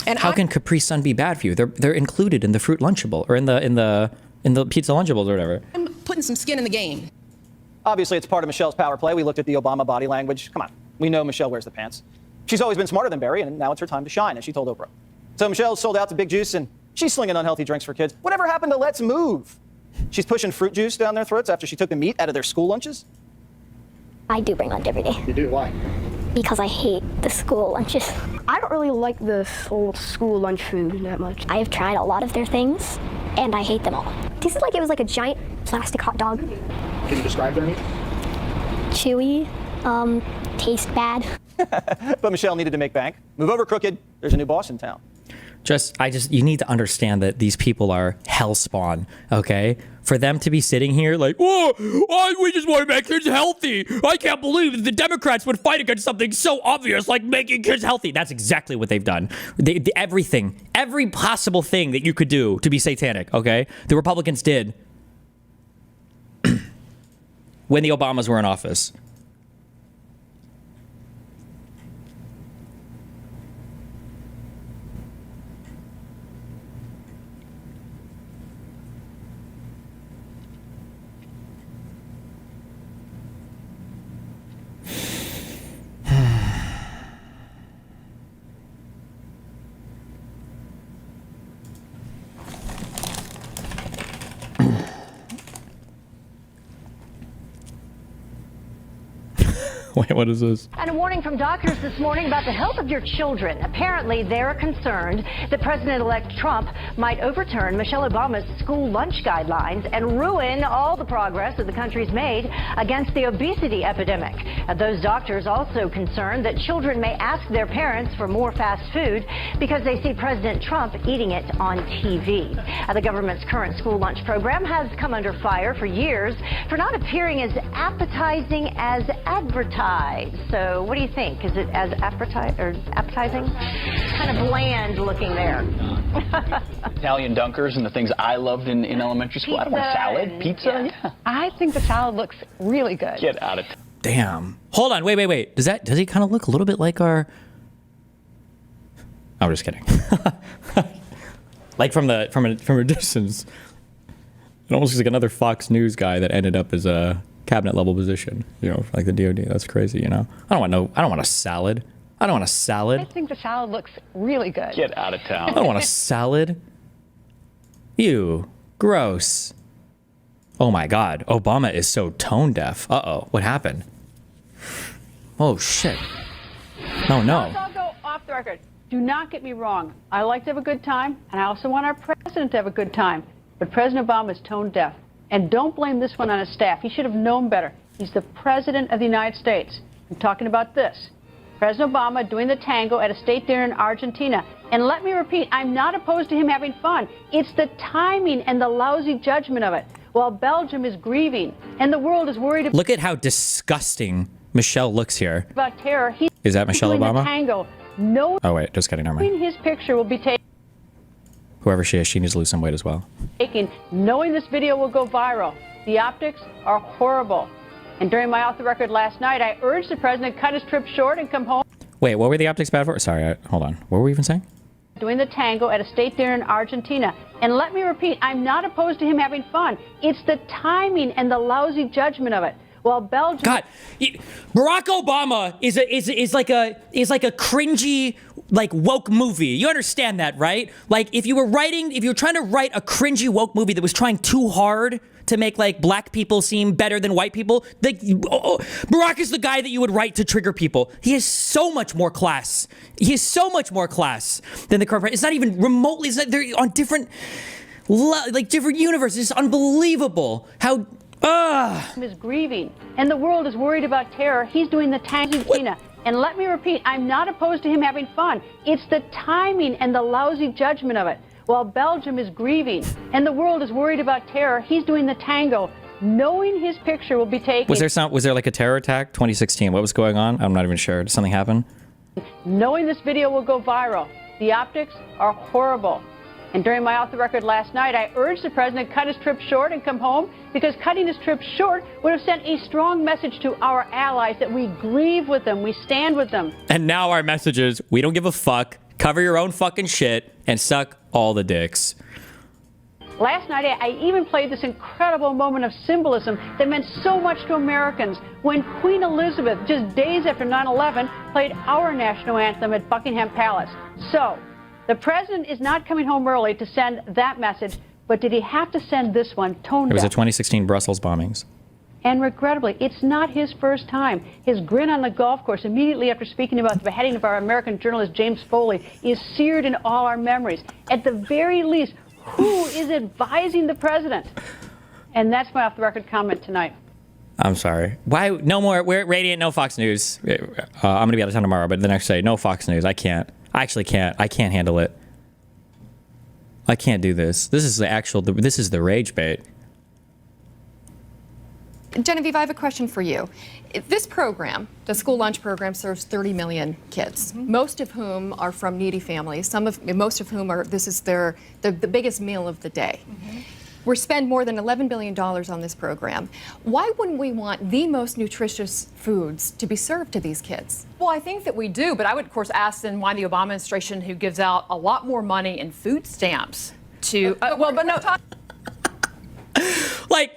And how can Capri Sun be bad for you? They're included in the fruit Lunchable or in the pizza Lunchables or whatever. I'm putting some skin in the game. Obviously, it's part of Michelle's power play. We looked at the Obama body language. Come on, we know Michelle wears the pants. She's always been smarter than Barry, and now it's her time to shine, as she told Oprah. So Michelle sold out to Big Juice, and she's slinging unhealthy drinks for kids. Whatever happened to Let's Move? She's pushing fruit juice down their throats after she took the meat out of their school lunches? I do bring lunch every day. You do? Why? Because I hate the school lunches. I don't really like the old school lunch food that much. I have tried a lot of their things, and I hate them all. It tasted like it was like a giant plastic hot dog. Can you describe their meat? Chewy, taste bad. But Michelle needed to make bank. Move over, crooked. There's a new boss in town. You need to understand that these people are hellspawn, okay? For them to be sitting here like, we just want to make kids healthy. I can't believe the Democrats would fight against something so obvious like making kids healthy. That's exactly what they've done. Every possible thing that you could do to be satanic, okay? The Republicans did when the Obamas were in office. Wait, what is this? And a warning from doctors this morning about the health of your children. Apparently, they're concerned that President-elect Trump might overturn Michelle Obama's school lunch guidelines and ruin all the progress that the country's made against the obesity epidemic. Those doctors also concerned that children may ask their parents for more fast food because they see President Trump eating it on TV. The government's current school lunch program has come under fire for years for not appearing as appetizing as advertised. So what do you think? Is it as appetizing? Kind of bland looking there. Italian dunkers and the things I loved in elementary school. I don't want a salad. Pizza? Yeah. I think the salad looks really good. Get out of town. Damn. Hold on. Wait. Does he kind of look a little bit like our... I'm just kidding. Like from a distance. It almost looks like another Fox News guy that ended up as a cabinet level position, like the DOD. That's crazy, I don't want a salad. I don't want a salad. I think the salad looks really good. Get out of town. I don't want a salad. Ew. Gross. Oh my God. Obama is so tone deaf. Uh-oh. What happened? Oh shit. Oh no. I'll go off the record. Do not get me wrong. I like to have a good time, and I also want our president to have a good time. But President Obama is tone deaf. And don't blame this one on his staff. He should have known better. He's the president of the United States. I'm talking about this. President Obama doing the tango at a state dinner in Argentina. And let me repeat, I'm not opposed to him having fun. It's the timing and the lousy judgment of it. While Belgium is grieving and the world is worried about... Look at how disgusting Michelle looks here. ...about terror. Is that Michelle doing Obama? The tango. No. Oh wait, just kidding. Never mind. His picture will be taken. Whoever she is, she needs to lose some weight as well. Knowing this video will go viral. The optics are horrible. And during my off the record last night, I urged the president to cut his trip short and come home. Wait, what were the optics bad for? Sorry, hold on. What were we even saying? Doing the tango at a state dinner in Argentina. And let me repeat, I'm not opposed to him having fun. It's the timing and the lousy judgment of it. While Belgium... God, Barack Obama is like a cringy, like, woke movie. You understand that, right? Like, if you were trying to write a cringy woke movie that was trying too hard to make, like, black people seem better than white people, Barack is the guy that you would write to trigger people. He has so much more class. He has so much more class than the current president. It's not even remotely... they're on different universes. It's unbelievable how... is grieving, and the world is worried about terror. He's doing the tango. And let me repeat, I'm not opposed to him having fun. It's the timing and the lousy judgment of it. While Belgium is grieving, and the world is worried about terror, he's doing the tango, knowing his picture will be taken. Was there like a terror attack? 2016. What was going on? I'm not even sure. Did something happen? Knowing this video will go viral. The optics are horrible. And during my off the record last night, I urged the president to cut his trip short and come home because cutting his trip short would have sent a strong message to our allies that we grieve with them, we stand with them. And now our message is, we don't give a fuck, cover your own fucking shit, and suck all the dicks. Last night, I even played this incredible moment of symbolism that meant so much to Americans when Queen Elizabeth, just days after 9/11, played our national anthem at Buckingham Palace. So, the president is not coming home early to send that message, but did he have to send this one tone deaf? It was the 2016 Brussels bombings. And regrettably, it's not his first time. His grin on the golf course immediately after speaking about the beheading of our American journalist James Foley is seared in all our memories. At the very least, who is advising the president? And that's my off-the-record comment tonight. I'm sorry. Why? No more. We're Radiant, no Fox News. I'm going to be out of town tomorrow, but the next day, no Fox News. I can't. I actually can't. I can't handle it. I can't do this. This is the rage bait. Genevieve, I have a question for you. This program, the school lunch program, serves 30 million kids, most of whom are from needy families. Most of whom are, this is the biggest meal of the day. We spend more than $11 billion on this program. Why wouldn't we want the most nutritious foods to be served to these kids? Well, I think that we do, but I would, of course, ask then why the Obama administration, who gives out a lot more money in food stamps to, Like,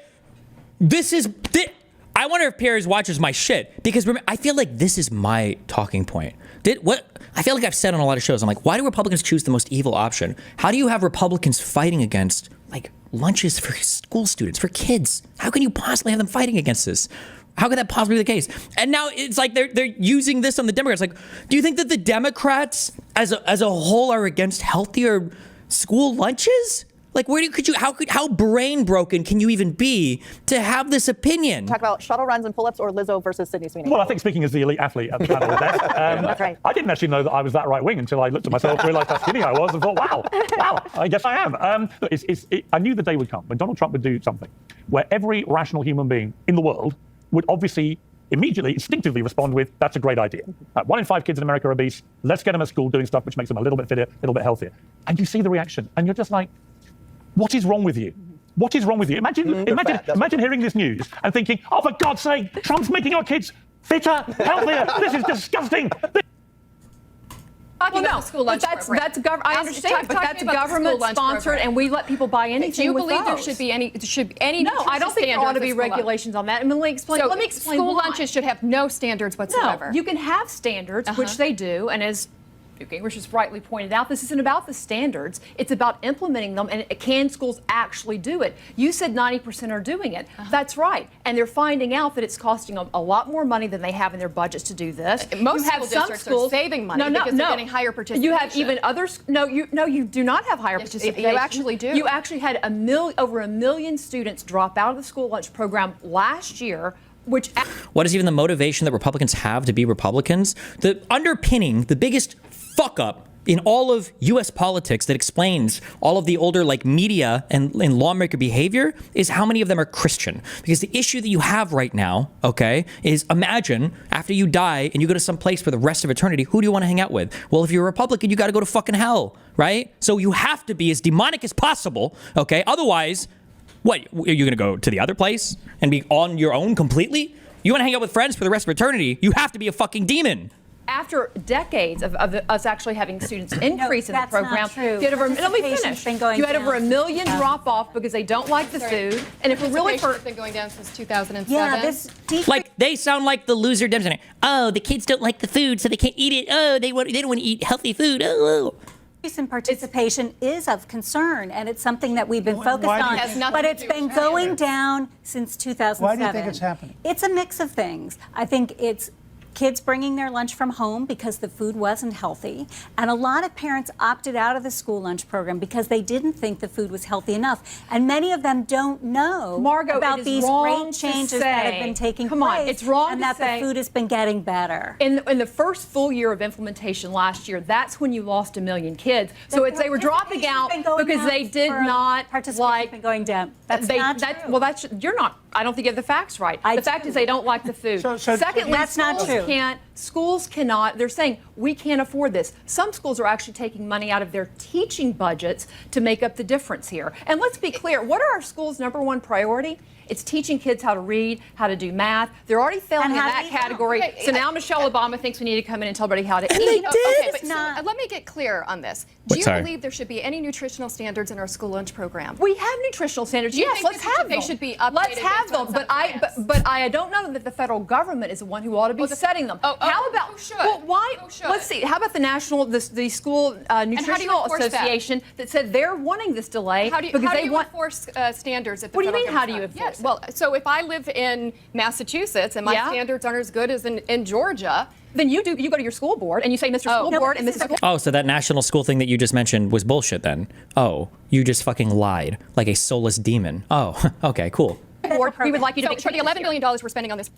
I wonder if Piers watches my shit, because I feel like this is my talking point. I feel like I've said on a lot of shows, I'm like, why do Republicans choose the most evil option? How do you have Republicans fighting against, like, lunches for school students, for kids? How can you possibly have them fighting against this? How could that possibly be the case? And now it's like they're using this on the Democrats. Like, do you think that the Democrats as a whole are against healthier school lunches? Like, how brain broken can you even be to have this opinion? Talk about shuttle runs and pull-ups or Lizzo versus Sydney Sweeney. Well, I think speaking as the elite athlete at the panel with desk, That's right. I didn't actually know that I was that right wing until I looked at myself, realised how skinny I was, and thought, wow, I guess I am. Look, I knew the day would come when Donald Trump would do something where every rational human being in the world would obviously immediately, instinctively respond with, that's a great idea. 1 in 5 kids in America are obese. Let's get them at school doing stuff which makes them a little bit fitter, a little bit healthier. And you see the reaction, and you're just like, what is wrong with you? What is wrong with you? Imagine hearing this news and thinking, oh, for God's sake, Trump's making our kids fitter, healthier. This is disgusting. Well, no, I understand, but that's government sponsored, and we let people buy anything. Do you with believe there those. should be any? No, I don't think there ought to be regulations on that. And let me explain. So let me explain. School why. lunches should have no standards whatsoever. No, you can have standards, which they do, and as Gingrich has rightly pointed out, this isn't about the standards. It's about implementing them, and can schools actually do it? You said 90% are doing it. That's right. And they're finding out that it's costing them a lot more money than they have in their budgets to do this. Most school districts are saving money because they're getting higher participation. You have even others. No, you do not have higher participation. You actually do. You actually had over 1 million students drop out of the school lunch program last year. What is even the motivation that Republicans have to be Republicans? The underpinning, the biggest fuck up in all of U.S. politics that explains all of the older media and lawmaker behavior is how many of them are Christian. Because the issue that you have right now, okay, is imagine after you die and you go to some place for the rest of eternity, who do you want to hang out with? Well, if you're a Republican, you got to go to fucking hell, right? So you have to be as demonic as possible, okay? Otherwise, what, are you going to go to the other place and be on your own completely? You want to hang out with friends for the rest of eternity, you have to be a fucking demon. After decades of us actually having students increase in the program, you had over, let me finish. You had over 1 million drop off because they don't like the food. And if we're really been going down since 2007. Yeah, they sound like the loser Democrat. Oh, the kids don't like the food, so they can't eat it. Oh, they don't want to eat healthy food. Oh. Increase in participation is of concern, and it's something that we've been focused on. But it's been going down since 2007. Why do you think it's happening? It's a mix of things. I think it's kids bringing their lunch from home because the food wasn't healthy. And a lot of parents opted out of the school lunch program because they didn't think the food was healthy enough. And many of them don't know about these great changes that have been taking place. It's wrong and to that say, the food has been getting better. In the first full year of implementation last year, that's when you lost 1 million kids. So they were dropping out because they did not like been going down. That's not true. Well, you're not. I don't think you have the facts right. The fact is they don't like the food. Secondly, that's not true. Schools cannot, they're saying, we can't afford this. Some schools are actually taking money out of their teaching budgets to make up the difference here. And let's be clear, what are our schools' #1 priority? It's teaching kids how to read, how to do math. They're already failing in that category. So now Michelle Obama thinks we need to come in and tell everybody how to eat. They did. Okay, but let me get clear on this. Do you Sorry. believe there should be any nutritional standards in our school lunch program? We have nutritional standards. Do you Yes, think let's have them. they should be updated? Let's have them. But I don't know that the federal government is the one who ought to be setting them. How about who should? Well, why? Who should? Let's see. How about the school nutritional association that said they're wanting this delay because they want enforce standards at the What do you federal mean? How do you government? enforce? Yes. Well, so if I live in Massachusetts and my standards aren't as good as in Georgia, then you go to your school board and you say, Mr. School Board and Mrs. Oh, so that national school thing that you just mentioned was bullshit then. Oh, you just fucking lied like a soulless demon. Oh, okay, cool. We would like you to make for the $11 billion we're spending on this